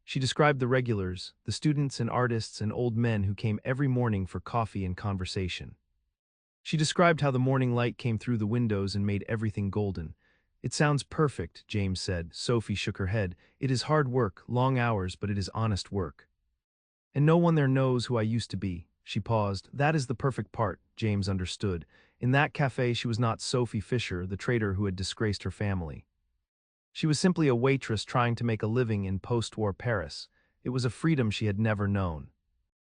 She described the regulars, the students and artists and old men who came every morning for coffee and conversation. She described how the morning light came through the windows and made everything golden. It sounds perfect, James said. Sophie shook her head. It is hard work, long hours, but it is honest work. And no one there knows who I used to be. She paused. That is the perfect part, James understood. In that cafe she was not Sophie Fisher, the traitor who had disgraced her family. She was simply a waitress trying to make a living in post-war Paris. It was a freedom she had never known.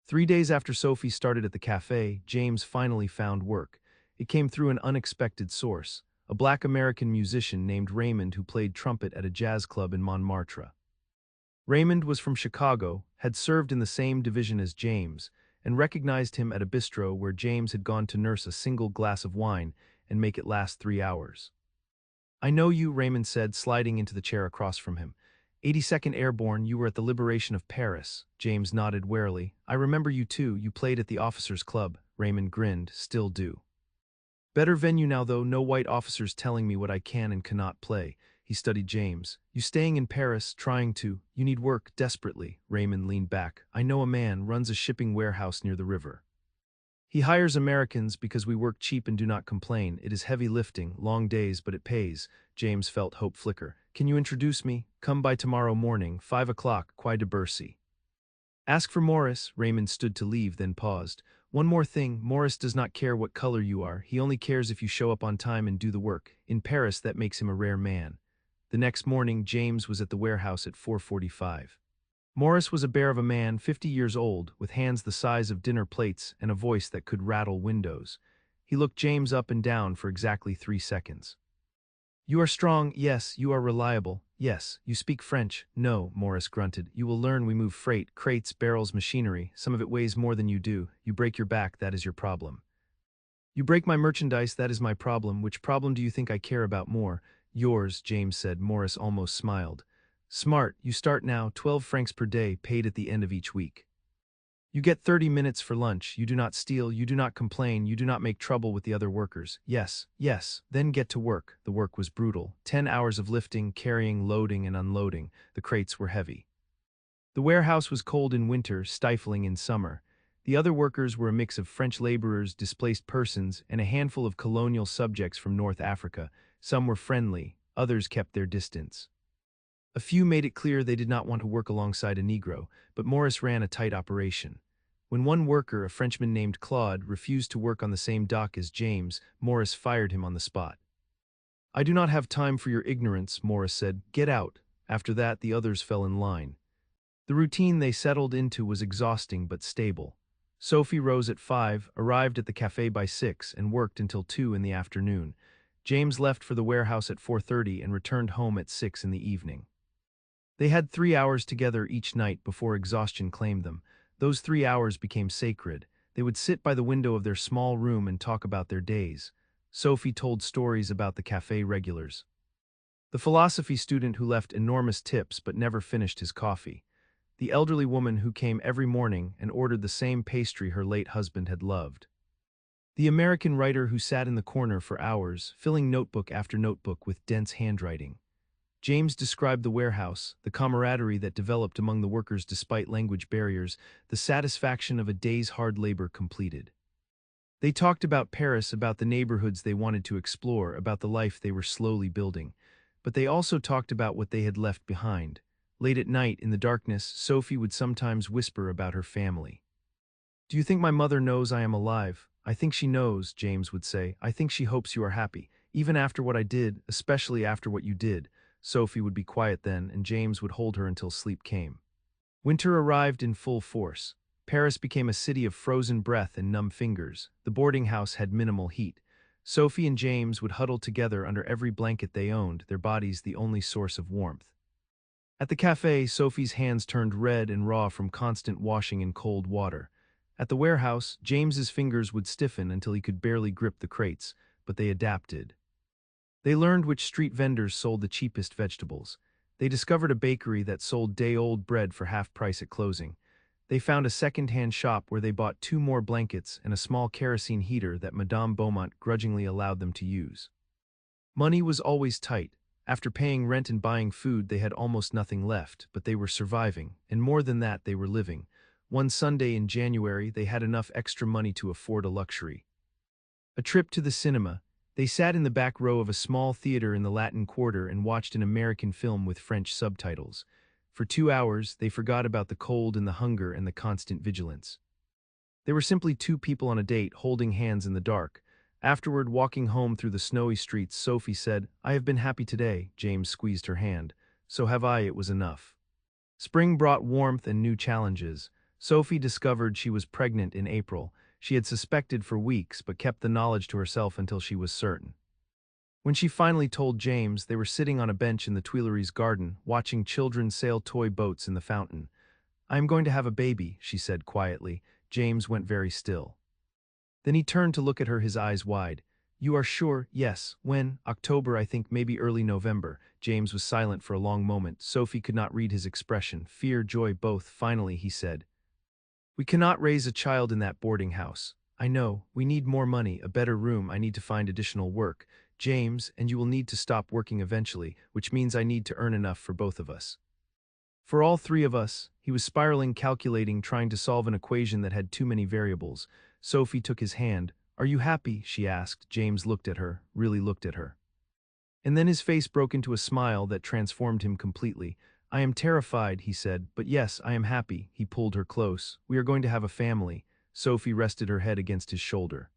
3 days after Sophie started at the cafe, James finally found work. It came through an unexpected source, a black American musician named Raymond who played trumpet at a jazz club in Montmartre. Raymond was from Chicago, had served in the same division as James, and recognized him at a bistro where James had gone to nurse a single glass of wine and make it last 3 hours. I know you, Raymond said, sliding into the chair across from him. 82nd Airborne, you were at the liberation of Paris. James nodded warily. I remember you too, you played at the officers' club. Raymond grinned. Still do. Better venue now though, no white officers telling me what I can and cannot play. He studied James. You staying in Paris, trying to. You need work, desperately. Raymond leaned back. I know a man, runs a shipping warehouse near the river. He hires Americans because we work cheap and do not complain. It is heavy lifting, long days, but it pays. James felt hope flicker. Can you introduce me? Come by tomorrow morning, 5 o'clock, Quai de Bercy. Ask for Morris. Raymond stood to leave, then paused. One more thing, Morris does not care what color you are. He only cares if you show up on time and do the work. In Paris, that makes him a rare man. The next morning, James was at the warehouse at 4:45. Morris was a bear of a man, 50 years old, with hands the size of dinner plates and a voice that could rattle windows. He looked James up and down for exactly 3 seconds. You are strong, yes. You are reliable, yes. You speak French, no, Morris grunted. You will learn. We move freight, crates, barrels, machinery. Some of it weighs more than you do. You break your back, that is your problem. You break my merchandise, that is my problem. Which problem do you think I care about more? Yours, James said. Morris almost smiled. Smart, you start now, 12 francs per day, paid at the end of each week. You get 30 minutes for lunch, you do not steal, you do not complain, you do not make trouble with the other workers. Yes, yes, then get to work. The work was brutal. 10 hours of lifting, carrying, loading, and unloading. The crates were heavy. The warehouse was cold in winter, stifling in summer. The other workers were a mix of French laborers, displaced persons, and a handful of colonial subjects from North Africa. Some were friendly, others kept their distance. A few made it clear they did not want to work alongside a Negro, but Morris ran a tight operation. When one worker, a Frenchman named Claude, refused to work on the same dock as James, Morris fired him on the spot. I do not have time for your ignorance, Morris said. Get out. After that, the others fell in line. The routine they settled into was exhausting but stable. Sophie rose at 5, arrived at the cafe by 6, and worked until 2 in the afternoon. James left for the warehouse at 4:30 and returned home at 6 in the evening. They had 3 hours together each night before exhaustion claimed them. Those 3 hours became sacred. They would sit by the window of their small room and talk about their days. Sophie told stories about the cafe regulars. The philosophy student who left enormous tips but never finished his coffee. The elderly woman who came every morning and ordered the same pastry her late husband had loved. The American writer who sat in the corner for hours, filling notebook after notebook with dense handwriting. James described the warehouse, the camaraderie that developed among the workers despite language barriers, the satisfaction of a day's hard labor completed. They talked about Paris, about the neighborhoods they wanted to explore, about the life they were slowly building. But they also talked about what they had left behind. Late at night, in the darkness, Sophie would sometimes whisper about her family. Do you think my mother knows I am alive? I think she knows, James would say. I think she hopes you are happy, even after what I did, especially after what you did. Sophie would be quiet then, and James would hold her until sleep came. Winter arrived in full force. Paris became a city of frozen breath and numb fingers. The boarding house had minimal heat. Sophie and James would huddle together under every blanket they owned, their bodies the only source of warmth. At the cafe, Sophie's hands turned red and raw from constant washing in cold water. At the warehouse, James's fingers would stiffen until he could barely grip the crates, but they adapted. They learned which street vendors sold the cheapest vegetables. They discovered a bakery that sold day-old bread for half price at closing. They found a second-hand shop where they bought 2 more blankets and a small kerosene heater that Madame Beaumont grudgingly allowed them to use. Money was always tight. After paying rent and buying food, they had almost nothing left, but they were surviving, and more than that, they were living. One Sunday in January, they had enough extra money to afford a luxury. A trip to the cinema. They sat in the back row of a small theater in the Latin Quarter and watched an American film with French subtitles. For 2 hours, they forgot about the cold and the hunger and the constant vigilance. They were simply 2 people on a date, holding hands in the dark. Afterward, walking home through the snowy streets, Sophie said, "I have been happy today." James squeezed her hand. "So have I, it was enough." Spring brought warmth and new challenges. Sophie discovered she was pregnant in April. She had suspected for weeks, but kept the knowledge to herself until she was certain. When she finally told James, they were sitting on a bench in the Tuileries garden, watching children sail toy boats in the fountain. "I am going to have a baby," she said quietly. James went very still. Then he turned to look at her, his eyes wide. "You are sure?" "Yes." "When?" "October, I think, maybe early November." James was silent for a long moment. Sophie could not read his expression, fear, joy, both. Finally, he said, "We cannot raise a child in that boarding house. I know. We need more money, a better room. I need to find additional work. James, and you will need to stop working eventually, which means I need to earn enough for both of us. For all 3 of us." He was spiraling, calculating, trying to solve an equation that had too many variables. Sophie took his hand. "Are you happy?" she asked. James looked at her, really looked at her. And then his face broke into a smile that transformed him completely. "I am terrified," he said, "but yes, I am happy." He pulled her close. "We are going to have a family." Sophie rested her head against his shoulder.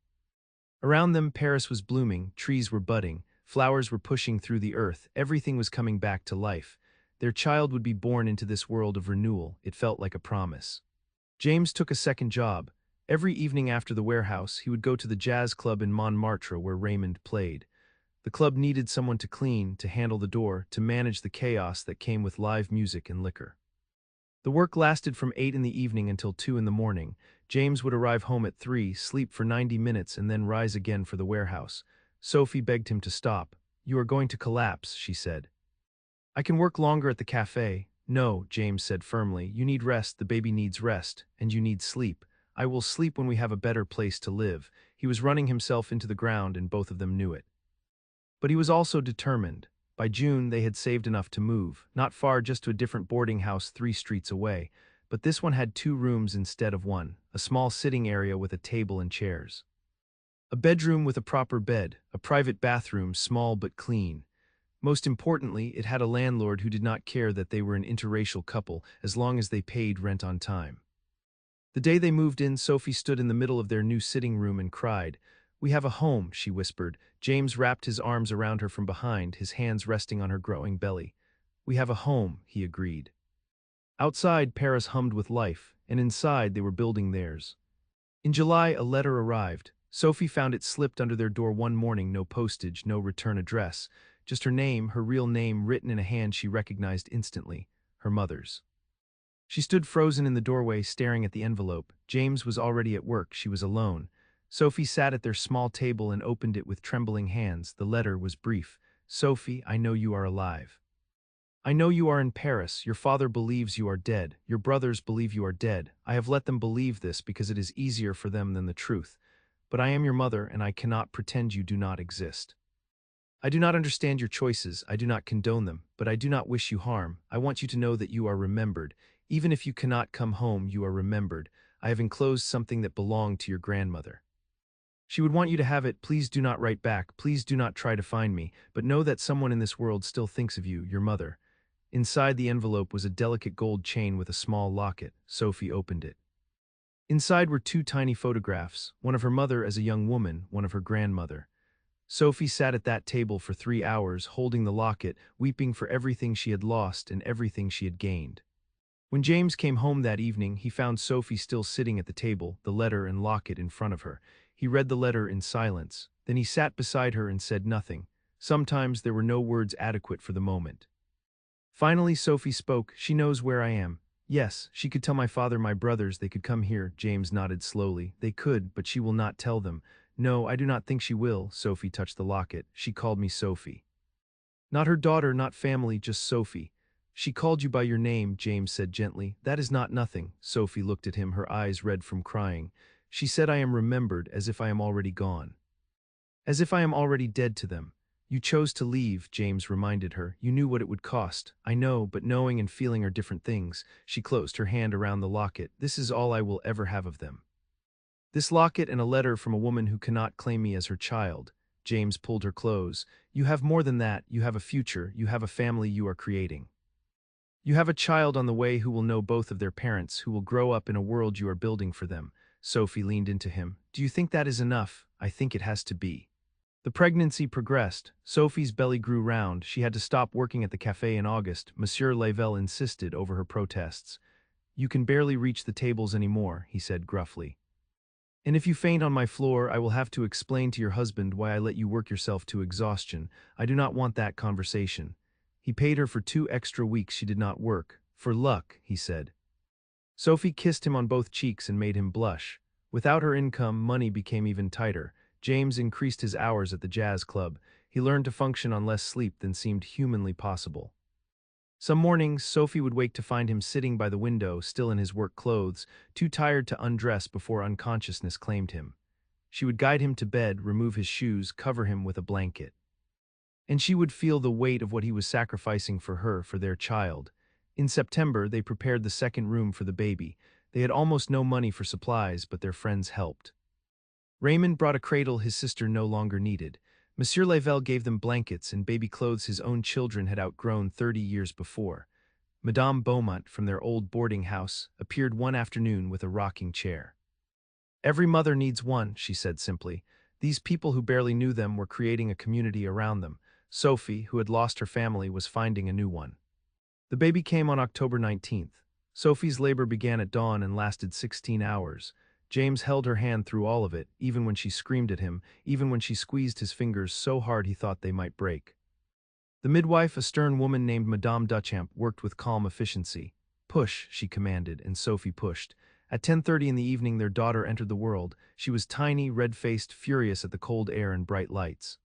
Around them, Paris was blooming, trees were budding, flowers were pushing through the earth, everything was coming back to life. Their child would be born into this world of renewal. It felt like a promise. James took a second job. Every evening after the warehouse, he would go to the jazz club in Montmartre where Raymond played. The club needed someone to clean, to handle the door, to manage the chaos that came with live music and liquor. The work lasted from 8 in the evening until 2 in the morning. James would arrive home at 3, sleep for 90 minutes, and then rise again for the warehouse. Sophie begged him to stop. "You are going to collapse," she said. "I can work longer at the cafe." "No," James said firmly. "You need rest, the baby needs rest, and you need sleep. I will sleep when we have a better place to live." He was running himself into the ground, and both of them knew it. But he was also determined. By June, they had saved enough to move, not far, just to a different boarding house 3 streets away. But this one had 2 rooms instead of one, a small sitting area with a table and chairs. A bedroom with a proper bed, a private bathroom, small but clean. Most importantly, it had a landlord who did not care that they were an interracial couple as long as they paid rent on time. The day they moved in, Sophie stood in the middle of their new sitting room and cried. "We have a home," she whispered. James wrapped his arms around her from behind, his hands resting on her growing belly. "We have a home," he agreed. Outside, Paris hummed with life, and inside they were building theirs. In July, a letter arrived. Sophie found it slipped under their door one morning, no postage, no return address, just her name, her real name, written in a hand she recognized instantly, her mother's. She stood frozen in the doorway, staring at the envelope. James was already at work. She was alone. Sophie sat at their small table and opened it with trembling hands. The letter was brief. "Sophie, I know you are alive. I know you are in Paris. Your father believes you are dead. Your brothers believe you are dead. I have let them believe this because it is easier for them than the truth. But I am your mother, and I cannot pretend you do not exist. I do not understand your choices. I do not condone them, but I do not wish you harm. I want you to know that you are remembered. Even if you cannot come home, you are remembered. I have enclosed something that belonged to your grandmother. She would want you to have it. Please do not write back. Please do not try to find me, but know that someone in this world still thinks of you, your mother." Inside the envelope was a delicate gold chain with a small locket. Sophie opened it. Inside were 2 tiny photographs, one of her mother as a young woman, one of her grandmother. Sophie sat at that table for 3 hours, holding the locket, weeping for everything she had lost and everything she had gained. When James came home that evening, he found Sophie still sitting at the table, the letter and locket in front of her. He read the letter in silence. Then he sat beside her and said nothing. Sometimes there were no words adequate for the moment. Finally, Sophie spoke. She knows where I am. Yes, she could tell my father, my brothers, they could come here. James nodded slowly. They could, but she will not tell them. No, I do not think she will. Sophie touched the locket. She called me Sophie. Not her daughter, not family, just Sophie. She called you by your name, James said gently. That is not nothing. Sophie looked at him, her eyes red from crying. She said I am remembered, as if I am already gone. As if I am already dead to them. You chose to leave, James reminded her. You knew what it would cost. I know, but knowing and feeling are different things. She closed her hand around the locket. This is all I will ever have of them. This locket and a letter from a woman who cannot claim me as her child. James pulled her close. You have more than that. You have a future. You have a family you are creating. You have a child on the way who will know both of their parents, who will grow up in a world you are building for them. Sophie leaned into him. Do you think that is enough? I think it has to be. The pregnancy progressed. Sophie's belly grew round. She had to stop working at the cafe in August. Monsieur Lavelle insisted over her protests. You can barely reach the tables anymore, he said gruffly. And if you faint on my floor, I will have to explain to your husband why I let you work yourself to exhaustion. I do not want that conversation. He paid her for 2 extra weeks she did not work. For luck, he said. Sophie kissed him on both cheeks and made him blush. Without her income, money became even tighter. James increased his hours at the jazz club. He learned to function on less sleep than seemed humanly possible. Some mornings, Sophie would wake to find him sitting by the window, still in his work clothes, too tired to undress before unconsciousness claimed him. She would guide him to bed, remove his shoes, cover him with a blanket. And she would feel the weight of what he was sacrificing for her, for their child. In September, they prepared the second room for the baby. They had almost no money for supplies, but their friends helped. Raymond brought a cradle his sister no longer needed. Monsieur Lavelle gave them blankets and baby clothes his own children had outgrown 30 years before. Madame Beaumont, from their old boarding house, appeared one afternoon with a rocking chair. Every mother needs one, she said simply. These people who barely knew them were creating a community around them. Sophie, who had lost her family, was finding a new one. The baby came on October 19th. Sophie's labor began at dawn and lasted 16 hours. James held her hand through all of it, even when she screamed at him, even when she squeezed his fingers so hard he thought they might break. The midwife, a stern woman named Madame Duchamp, worked with calm efficiency. Push, she commanded, and Sophie pushed. At 10:30 in the evening their daughter entered the world. She was tiny, red-faced, furious at the cold air and bright lights.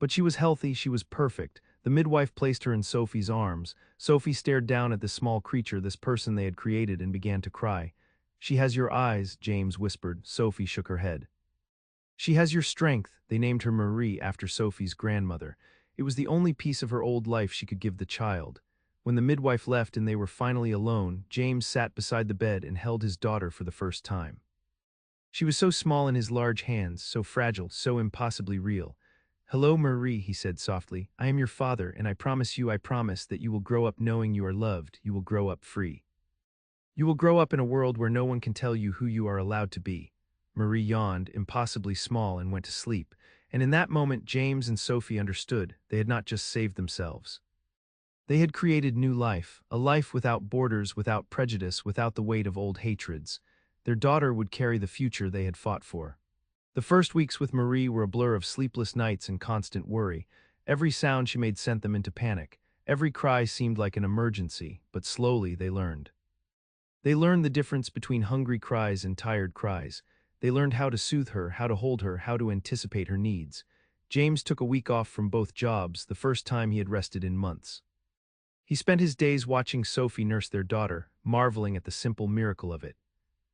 But she was healthy, she was perfect. The midwife placed her in Sophie's arms. Sophie stared down at this small creature, this person they had created, and began to cry. She has your eyes, James whispered. Sophie shook her head. She has your strength. They named her Marie after Sophie's grandmother. It was the only piece of her old life she could give the child. When the midwife left and they were finally alone, James sat beside the bed and held his daughter for the first time. She was so small in his large hands, so fragile, so impossibly real. Hello, Marie, he said softly. I am your father, and I promise that you will grow up knowing you are loved. You will grow up free. You will grow up in a world where no one can tell you who you are allowed to be. Marie yawned, impossibly small, and went to sleep. And in that moment, James and Sophie understood. They had not just saved themselves. They had created new life, a life without borders, without prejudice, without the weight of old hatreds. Their daughter would carry the future they had fought for. The first weeks with Marie were a blur of sleepless nights and constant worry. Every sound she made sent them into panic. Every cry seemed like an emergency, but slowly they learned. They learned the difference between hungry cries and tired cries. They learned how to soothe her, how to hold her, how to anticipate her needs. James took a week off from both jobs, the first time he had rested in months. He spent his days watching Sophie nurse their daughter, marveling at the simple miracle of it.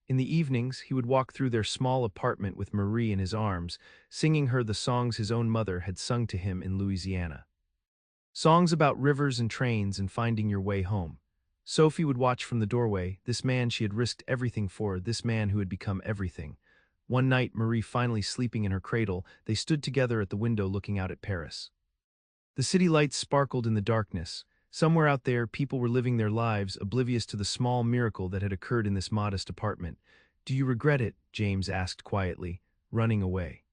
In the evenings, he would walk through their small apartment with Marie in his arms, singing her the songs his own mother had sung to him in Louisiana. Songs about rivers and trains and finding your way home. Sophie would watch from the doorway, this man she had risked everything for, this man who had become everything. One night, Marie finally sleeping in her cradle, they stood together at the window looking out at Paris. The city lights sparkled in the darkness. Somewhere out there, people were living their lives, oblivious to the small miracle that had occurred in this modest apartment. Do you regret it? James asked quietly, running away.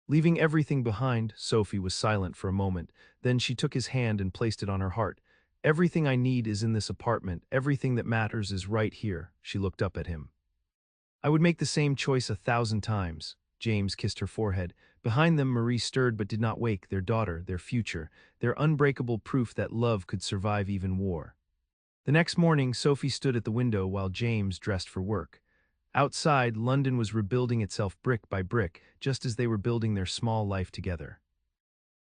Leaving everything behind, Sophie was silent for a moment. Then she took his hand and placed it on her heart. Everything I need is in this apartment. Everything that matters is right here. She looked up at him. I would make the same choice 1,000 times. James kissed her forehead. Behind them, Marie stirred but did not wake, their daughter, their future, their unbreakable proof that love could survive even war. The next morning, Sophie stood at the window while James dressed for work. Outside, London was rebuilding itself brick by brick, just as they were building their small life together.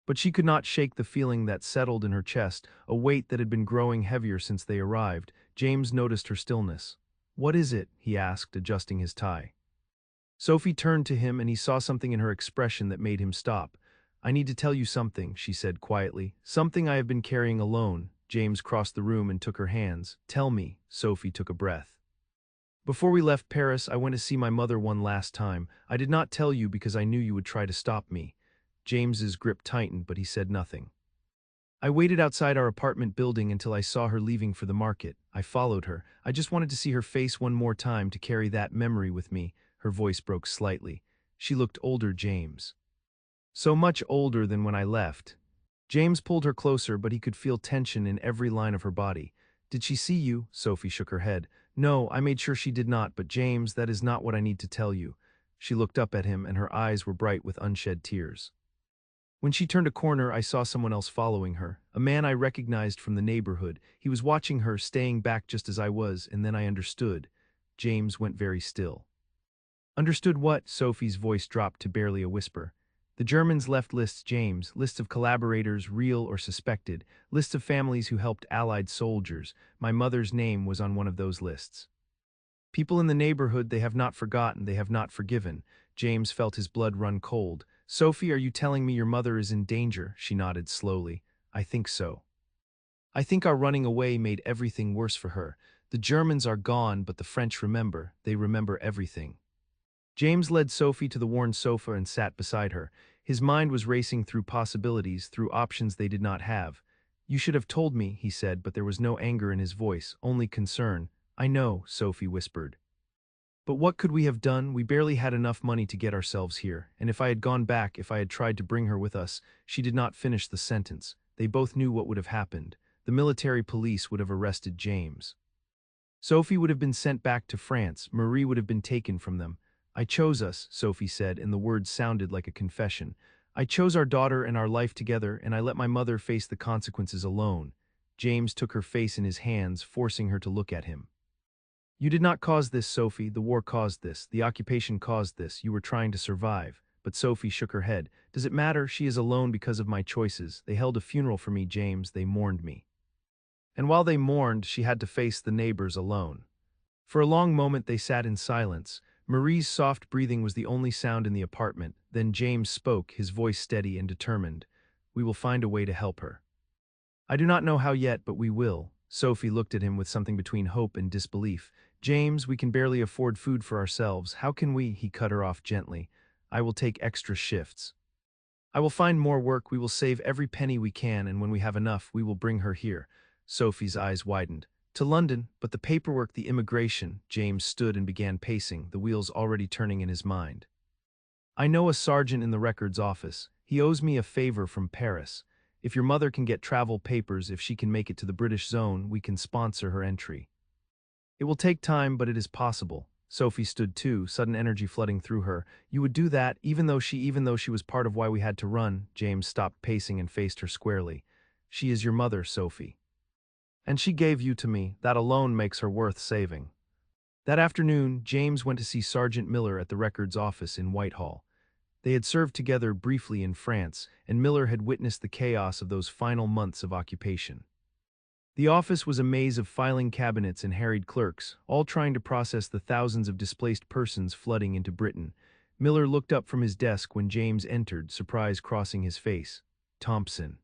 But she could not shake the feeling that settled in her chest, a weight that had been growing heavier since they arrived. James noticed her stillness. "What is it?" he asked, adjusting his tie. Sophie turned to him and he saw something in her expression that made him stop. "I need to tell you something," she said quietly. "Something I have been carrying alone." James crossed the room and took her hands. "Tell me." Sophie took a breath. "Before we left Paris, I went to see my mother one last time. I did not tell you because I knew you would try to stop me." James's grip tightened, but he said nothing. "I waited outside our apartment building until I saw her leaving for the market. I followed her. I just wanted to see her face one more time to carry that memory with me." Her voice broke slightly. "She looked older, James. So much older than when I left." James pulled her closer, but he could feel tension in every line of her body. "Did she see you?" Sophie shook her head. "No, I made sure she did not, but James, that is not what I need to tell you." She looked up at him, and her eyes were bright with unshed tears. "When she turned a corner, I saw someone else following her, a man I recognized from the neighborhood. He was watching her, staying back just as I was, and then I understood." James went very still. "Understood what?" Sophie's voice dropped to barely a whisper. "The Germans left lists, James, lists of collaborators, real or suspected, lists of families who helped Allied soldiers. My mother's name was on one of those lists. People in the neighborhood, they have not forgotten, they have not forgiven." James felt his blood run cold. "Sophie, are you telling me your mother is in danger?" She nodded slowly. "I think so. I think our running away made everything worse for her. The Germans are gone, but the French remember. They remember everything." James led Sophie to the worn sofa and sat beside her. His mind was racing through possibilities, through options they did not have. "You should have told me," he said, but there was no anger in his voice, only concern. "I know," Sophie whispered. "But what could we have done? We barely had enough money to get ourselves here. And if I had gone back, if I had tried to bring her with us." She did not finish the sentence. They both knew what would have happened. The military police would have arrested James. Sophie would have been sent back to France. Marie would have been taken from them. "I chose us," Sophie said, and the words sounded like a confession. "I chose our daughter and our life together, and I let my mother face the consequences alone." James took her face in his hands, forcing her to look at him. "You did not cause this, Sophie. The war caused this. The occupation caused this. You were trying to survive." But Sophie shook her head. "Does it matter? She is alone because of my choices. They held a funeral for me, James. They mourned me. And while they mourned, she had to face the neighbors alone." For a long moment they sat in silence. Marie's soft breathing was the only sound in the apartment. Then James spoke, his voice steady and determined. "We will find a way to help her. I do not know how yet, but we will." Sophie looked at him with something between hope and disbelief. "James, we can barely afford food for ourselves. How can we?" He cut her off gently. "I will take extra shifts. I will find more work. We will save every penny we can, and when we have enough, we will bring her here." Sophie's eyes widened. "To London, but the paperwork, the immigration." James stood and began pacing, the wheels already turning in his mind. "I know a sergeant in the records office. He owes me a favor from Paris. If your mother can get travel papers, if she can make it to the British zone, we can sponsor her entry. It will take time, but it is possible." Sophie stood too, sudden energy flooding through her. "You would do that, even though she was part of why we had to run." James stopped pacing and faced her squarely. "She is your mother, Sophie. And she gave you to me. That alone makes her worth saving." That afternoon, James went to see Sergeant Miller at the records office in Whitehall. They had served together briefly in France, and Miller had witnessed the chaos of those final months of occupation. The office was a maze of filing cabinets and harried clerks, all trying to process the thousands of displaced persons flooding into Britain. Miller looked up from his desk when James entered, surprise crossing his face. "Thompson.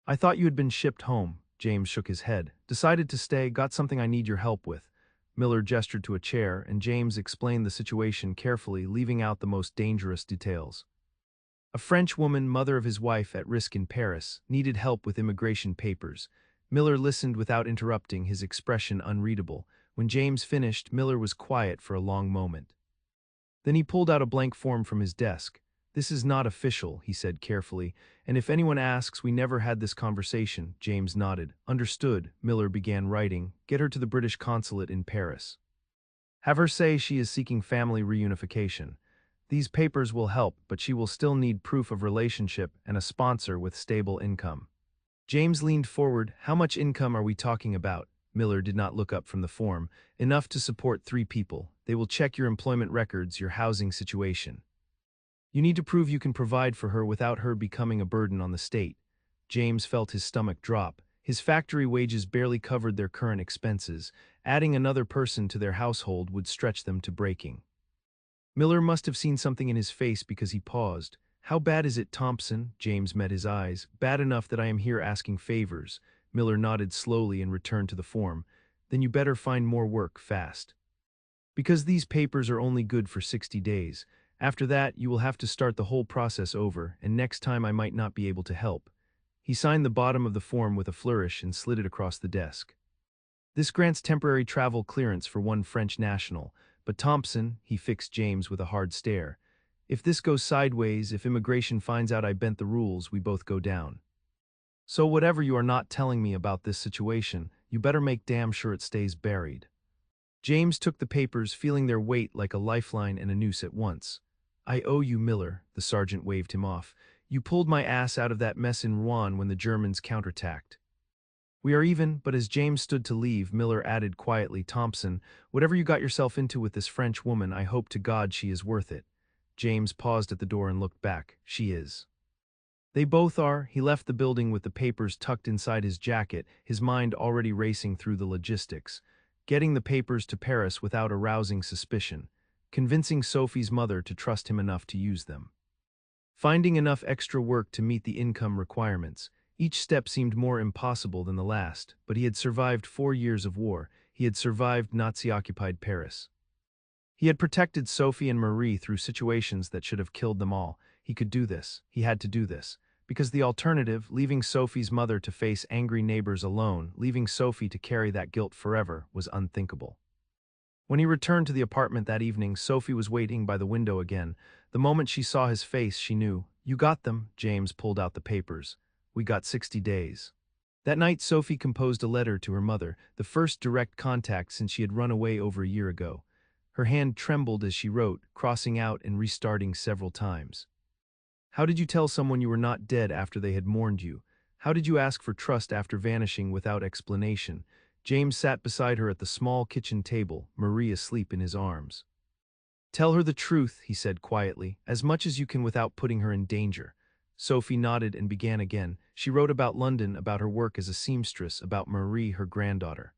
I thought you had been shipped home." James shook his head. "Decided to stay, got something I need your help with." Miller gestured to a chair, and James explained the situation carefully, leaving out the most dangerous details. A French woman, mother of his wife at risk in Paris, needed help with immigration papers. Miller listened without interrupting, his expression unreadable. When James finished, Miller was quiet for a long moment. Then he pulled out a blank form from his desk. "This is not official," he said carefully, "and if anyone asks, we never had this conversation." James nodded. "Understood." Miller began writing. "Get her to the British consulate in Paris. Have her say she is seeking family reunification. These papers will help, but she will still need proof of relationship and a sponsor with stable income. James leaned forward. How much income are we talking about? Miller did not look up from the form. Enough to support 3 people. They will check your employment records, your housing situation. You need to prove you can provide for her without her becoming a burden on the state. James felt his stomach drop. His factory wages barely covered their current expenses. Adding another person to their household would stretch them to breaking. Miller must have seen something in his face because he paused. How bad is it, Thompson? James met his eyes. Bad enough that I am here asking favors. Miller nodded slowly and returned to the form. Then you better find more work, fast. Because these papers are only good for 60 days. After that, you will have to start the whole process over, and next time I might not be able to help. He signed the bottom of the form with a flourish and slid it across the desk. This grants temporary travel clearance for one French national, but Thompson, he fixed James with a hard stare. If this goes sideways, if immigration finds out I bent the rules, we both go down. So whatever you are not telling me about this situation, you better make damn sure it stays buried. James took the papers, feeling their weight like a lifeline and a noose at once. I owe you, Miller, the sergeant waved him off. You pulled my ass out of that mess in Rouen when the Germans counterattacked. We are even, but as James stood to leave, Miller added quietly, Thompson, whatever you got yourself into with this French woman, I hope to God she is worth it. James paused at the door and looked back. She is. They both are. He left the building with the papers tucked inside his jacket, his mind already racing through the logistics. Getting the papers to Paris without arousing suspicion. Convincing Sophie's mother to trust him enough to use them. Finding enough extra work to meet the income requirements. Each step seemed more impossible than the last, but he had survived 4 years of war. He had survived Nazi-occupied Paris. He had protected Sophie and Marie through situations that should have killed them all. He could do this. He had to do this. Because the alternative, leaving Sophie's mother to face angry neighbors alone, leaving Sophie to carry that guilt forever, was unthinkable. When he returned to the apartment that evening, Sophie was waiting by the window again. The moment she saw his face, she knew. You got them. James pulled out the papers. We got 60 days. That night, Sophie composed a letter to her mother, the first direct contact since she had run away over a year ago. Her hand trembled as she wrote, crossing out and restarting several times. How did you tell someone you were not dead after they had mourned you? How did you ask for trust after vanishing without explanation? James sat beside her at the small kitchen table, Marie asleep in his arms. Tell her the truth, he said quietly, as much as you can without putting her in danger. Sophie nodded and began again. She wrote about London, about her work as a seamstress, about Marie, her granddaughter.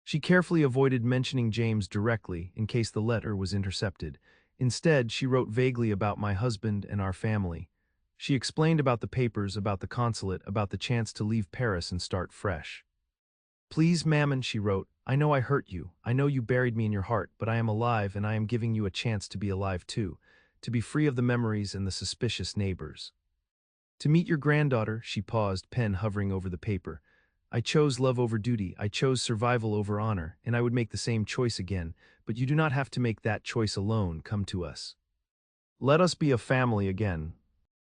She carefully avoided mentioning James directly in case the letter was intercepted. Instead, she wrote vaguely about my husband and our family. She explained about the papers, about the consulate, about the chance to leave Paris and start fresh. Please, Mammon, she wrote, I know I hurt you. I know you buried me in your heart, but I am alive and I am giving you a chance to be alive too, to be free of the memories and the suspicious neighbors. To meet your granddaughter, she paused, pen hovering over the paper. I chose love over duty, I chose survival over honor, and I would make the same choice again, but you do not have to make that choice alone. Come to us. Let us be a family again.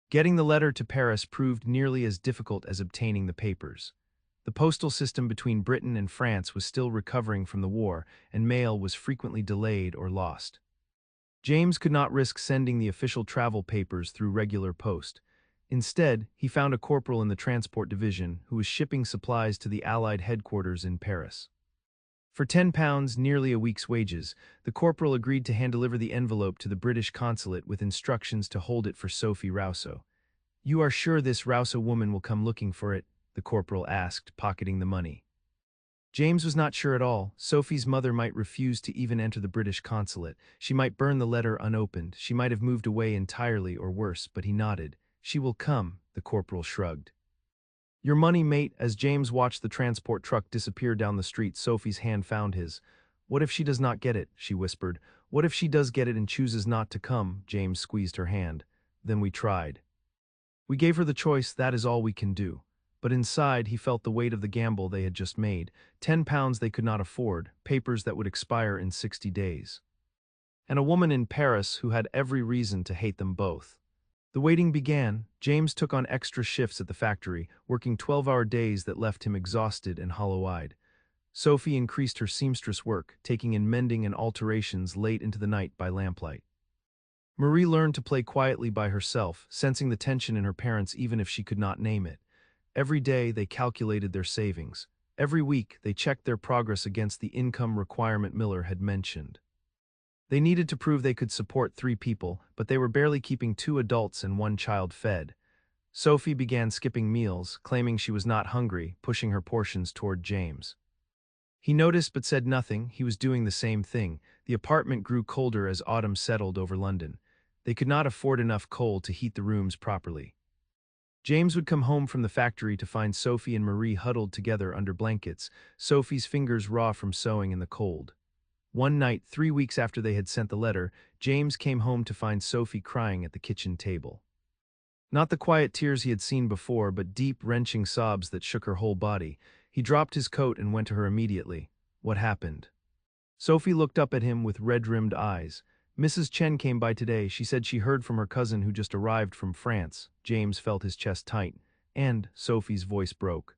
Getting the letter to Paris proved nearly as difficult as obtaining the papers. The postal system between Britain and France was still recovering from the war, and mail was frequently delayed or lost. James could not risk sending the official travel papers through regular post. Instead, he found a corporal in the transport division who was shipping supplies to the Allied headquarters in Paris. For £10, nearly a week's wages, the corporal agreed to hand-deliver the envelope to the British consulate with instructions to hold it for Sophie Rousseau. You are sure this Rousseau woman will come looking for it? The corporal asked, pocketing the money. James was not sure at all. Sophie's mother might refuse to even enter the British consulate. She might burn the letter unopened. She might have moved away entirely or worse, but he nodded. She will come, the corporal shrugged. Your money, mate. As James watched the transport truck disappear down the street, Sophie's hand found his. What if she does not get it? She whispered. What if she does get it and chooses not to come? James squeezed her hand. Then we tried. We gave her the choice, that is all we can do. But inside, he felt the weight of the gamble they had just made. £10 they could not afford, papers that would expire in 60 days. And a woman in Paris who had every reason to hate them both. The waiting began. James took on extra shifts at the factory, working 12-hour days that left him exhausted and hollow-eyed. Sophie increased her seamstress work, taking in mending and alterations late into the night by lamplight. Marie learned to play quietly by herself, sensing the tension in her parents even if she could not name it. Every day they calculated their savings. Every week they checked their progress against the income requirement Miller had mentioned. They needed to prove they could support 3 people, but they were barely keeping 2 adults and 1 child fed. Sophie began skipping meals, claiming she was not hungry, pushing her portions toward James. He noticed but said nothing. He was doing the same thing. The apartment grew colder as autumn settled over London. They could not afford enough coal to heat the rooms properly. James would come home from the factory to find Sophie and Marie huddled together under blankets, Sophie's fingers raw from sewing in the cold. One night, 3 weeks after they had sent the letter, James came home to find Sophie crying at the kitchen table. Not the quiet tears he had seen before, but deep, wrenching sobs that shook her whole body. He dropped his coat and went to her immediately. What happened? Sophie looked up at him with red-rimmed eyes. Mrs. Chen came by today. She said she heard from her cousin who just arrived from France. James felt his chest tight. And Sophie's voice broke.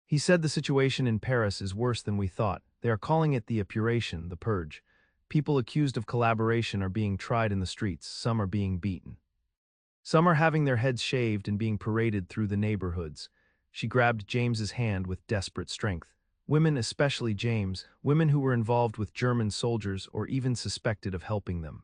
He said the situation in Paris is worse than we thought. They are calling it the epuration, the purge. People accused of collaboration are being tried in the streets. Some are being beaten. Some are having their heads shaved and being paraded through the neighborhoods. She grabbed James's hand with desperate strength. Women, especially James, women who were involved with German soldiers or even suspected of helping them.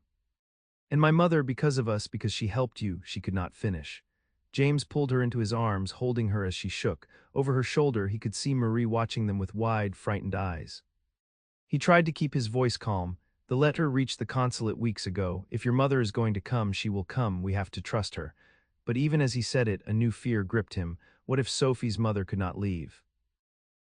And my mother, because of us, because she helped you, she could not finish. James pulled her into his arms, holding her as she shook. Over her shoulder, he could see Marie watching them with wide, frightened eyes. He tried to keep his voice calm. The letter reached the consulate weeks ago. If your mother is going to come, she will come. We have to trust her. But even as he said it, a new fear gripped him. What if Sophie's mother could not leave?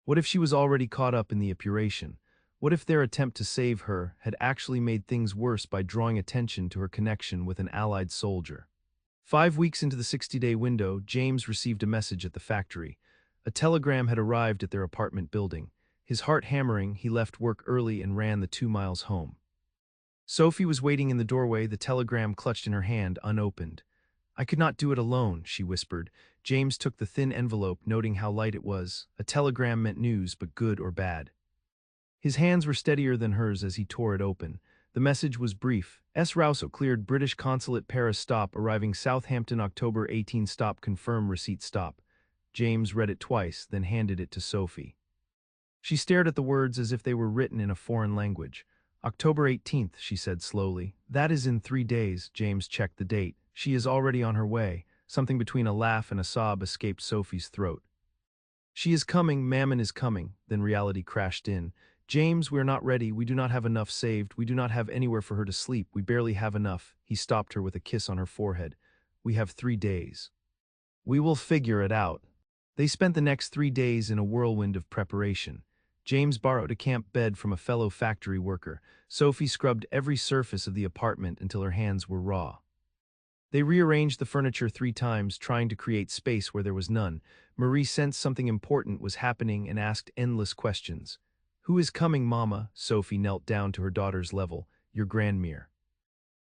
What if she was already caught up in the epuration? What if their attempt to save her had actually made things worse by drawing attention to her connection with an Allied soldier? 5 weeks into the 60-day window, James received a message at the factory. A telegram had arrived at their apartment building. His heart hammering, he left work early and ran the 2 miles home. Sophie was waiting in the doorway, the telegram clutched in her hand, unopened. I could not do it alone, she whispered. James took the thin envelope, noting how light it was. A telegram meant news, but good or bad. His hands were steadier than hers as he tore it open. The message was brief. S. Rousseau cleared British Consulate Paris stop, arriving Southampton October 18 stop, confirm receipt stop. James read it twice, then handed it to Sophie. She stared at the words as if they were written in a foreign language. October 18th, she said slowly. That is in 3 days. James checked the date. She is already on her way. Something between a laugh and a sob escaped Sophie's throat. She is coming, Mammon is coming. Then reality crashed in. James, we are not ready. We do not have enough saved. We do not have anywhere for her to sleep. We barely have enough. He stopped her with a kiss on her forehead. We have 3 days. We will figure it out. They spent the next 3 days in a whirlwind of preparation. James borrowed a camp bed from a fellow factory worker. Sophie scrubbed every surface of the apartment until her hands were raw. They rearranged the furniture 3 times, trying to create space where there was none. Marie sensed something important was happening and asked endless questions. Who is coming, Mama? Sophie knelt down to her daughter's level. Your grandmere.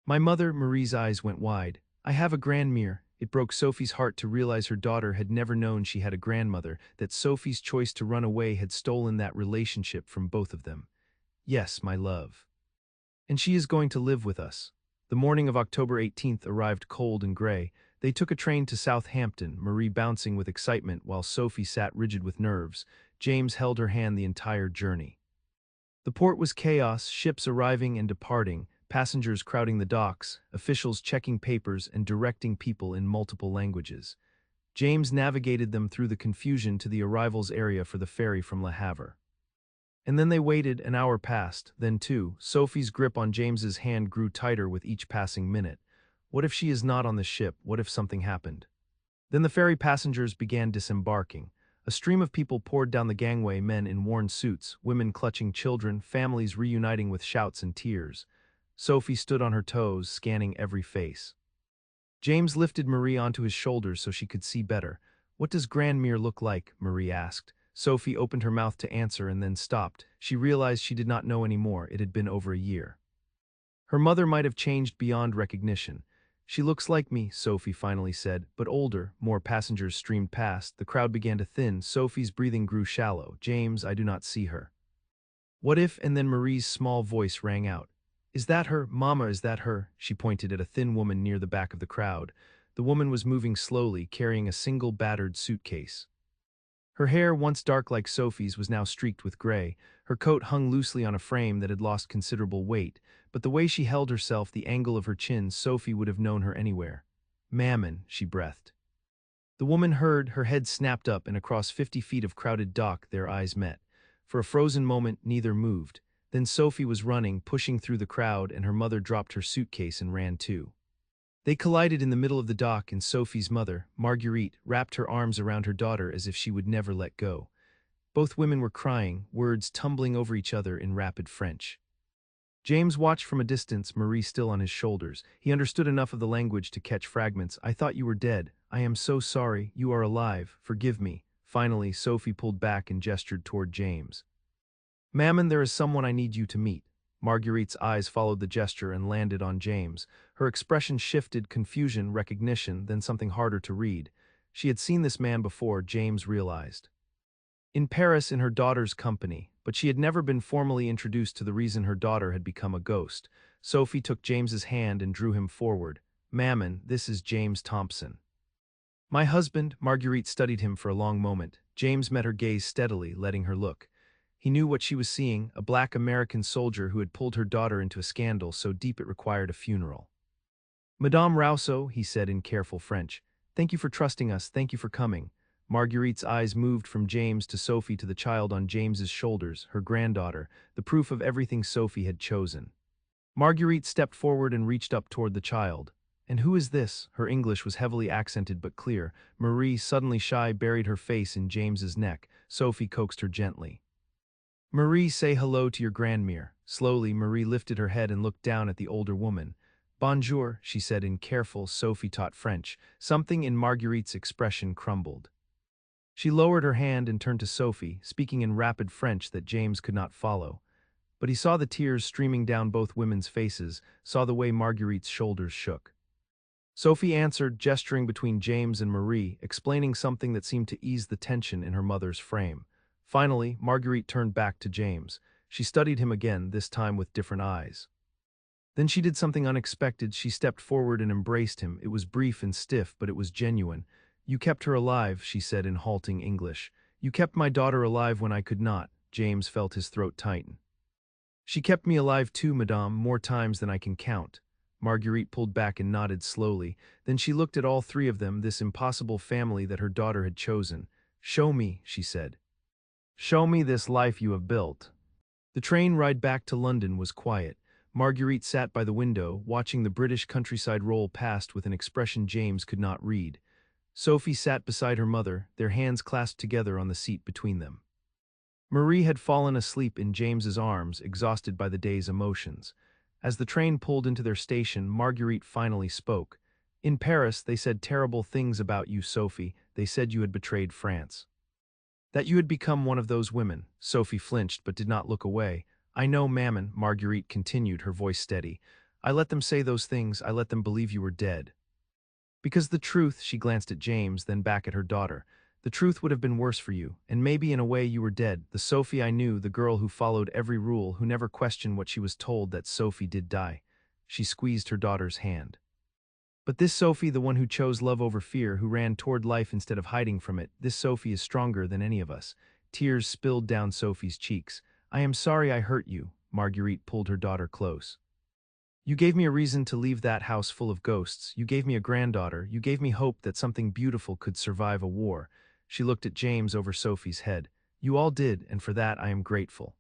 My mother. Marie's eyes went wide. I have a grandmere. It broke Sophie's heart to realize her daughter had never known she had a grandmother, that Sophie's choice to run away had stolen that relationship from both of them. Yes, my love. And she is going to live with us. The morning of October 18th arrived cold and gray. They took a train to Southampton, Marie bouncing with excitement while Sophie sat rigid with nerves. James held her hand the entire journey. The port was chaos, ships arriving and departing, passengers crowding the docks, officials checking papers and directing people in multiple languages. James navigated them through the confusion to the arrivals area for the ferry from Le Havre. And then they waited. An hour passed, then 2. Sophie's grip on James's hand grew tighter with each passing minute. What if she is not on the ship? What if something happened? Then the ferry passengers began disembarking. A stream of people poured down the gangway, men in worn suits, women clutching children, families reuniting with shouts and tears. Sophie stood on her toes, scanning every face. James lifted Marie onto his shoulders so she could see better. What does Grandmere look like? Marie asked. Sophie opened her mouth to answer and then stopped. She realized she did not know anymore. It had been over a year. Her mother might have changed beyond recognition. She looks like me, Sophie finally said, but older. More passengers streamed past. The crowd began to thin. Sophie's breathing grew shallow. James, I do not see her. What if? And then Marie's small voice rang out. Is that her? Mama, is that her? She pointed at a thin woman near the back of the crowd. The woman was moving slowly, carrying a single battered suitcase. Her hair, once dark like Sophie's, was now streaked with gray. Her coat hung loosely on a frame that had lost considerable weight, but the way she held herself, the angle of her chin, Sophie would have known her anywhere. Mammon, she breathed. The woman heard, her head snapped up, and across 50 feet of crowded dock their eyes met. For a frozen moment, neither moved. Then Sophie was running, pushing through the crowd, and her mother dropped her suitcase and ran too. They collided in the middle of the dock, and Sophie's mother, Marguerite, wrapped her arms around her daughter as if she would never let go. Both women were crying, words tumbling over each other in rapid French. James watched from a distance, Marie still on his shoulders. He understood enough of the language to catch fragments. I thought you were dead. I am so sorry. You are alive. Forgive me. Finally, Sophie pulled back and gestured toward James. Mammon, there is someone I need you to meet. Marguerite's eyes followed the gesture and landed on James. Her expression shifted, confusion, recognition, then something harder to read. She had seen this man before, James realized. In Paris, in her daughter's company, but she had never been formally introduced to the reason her daughter had become a ghost. Sophie took James's hand and drew him forward. Mammon, this is James Thompson. My husband. Marguerite studied him for a long moment. James met her gaze steadily, letting her look. He knew what she was seeing, a black American soldier who had pulled her daughter into a scandal so deep it required a funeral. Madame Rousseau, he said in careful French, thank you for trusting us, thank you for coming. Marguerite's eyes moved from James to Sophie to the child on James's shoulders, her granddaughter, the proof of everything Sophie had chosen. Marguerite stepped forward and reached up toward the child. And who is this? Her English was heavily accented but clear. Marie, suddenly shy, buried her face in James's neck. Sophie coaxed her gently. Marie, say hello to your grandmère. Slowly, Marie lifted her head and looked down at the older woman. Bonjour, she said in careful, Sophie-taught French. Something in Marguerite's expression crumbled. She lowered her hand and turned to Sophie, speaking in rapid French that James could not follow. But he saw the tears streaming down both women's faces, saw the way Marguerite's shoulders shook. Sophie answered, gesturing between James and Marie, explaining something that seemed to ease the tension in her mother's frame. Finally, Marguerite turned back to James. She studied him again, this time with different eyes. Then she did something unexpected. She stepped forward and embraced him. It was brief and stiff, but it was genuine. You kept her alive, she said in halting English. You kept my daughter alive when I could not. James felt his throat tighten. She kept me alive too, madame, more times than I can count. Marguerite pulled back and nodded slowly. Then she looked at all three of them, this impossible family that her daughter had chosen. Show me, she said. Show me this life you have built. The train ride back to London was quiet. Marguerite sat by the window, watching the British countryside roll past with an expression James could not read. Sophie sat beside her mother, their hands clasped together on the seat between them. Marie had fallen asleep in James's arms, exhausted by the day's emotions. As the train pulled into their station, Marguerite finally spoke. In Paris, they said terrible things about you, Sophie. They said you had betrayed France. That you had become one of those women. Sophie flinched but did not look away. I know, Mammon, Marguerite continued, her voice steady. I let them say those things. I let them believe you were dead. Because the truth, she glanced at James, then back at her daughter. The truth would have been worse for you, and maybe in a way you were dead. The Sophie I knew, the girl who followed every rule, who never questioned what she was told, that Sophie did die. She squeezed her daughter's hand. But this Sophie, the one who chose love over fear, who ran toward life instead of hiding from it, this Sophie is stronger than any of us. Tears spilled down Sophie's cheeks. I am sorry I hurt you. Marguerite pulled her daughter close. You gave me a reason to leave that house full of ghosts. You gave me a granddaughter. You gave me hope that something beautiful could survive a war. She looked at James over Sophie's head. You all did, and for that I am grateful.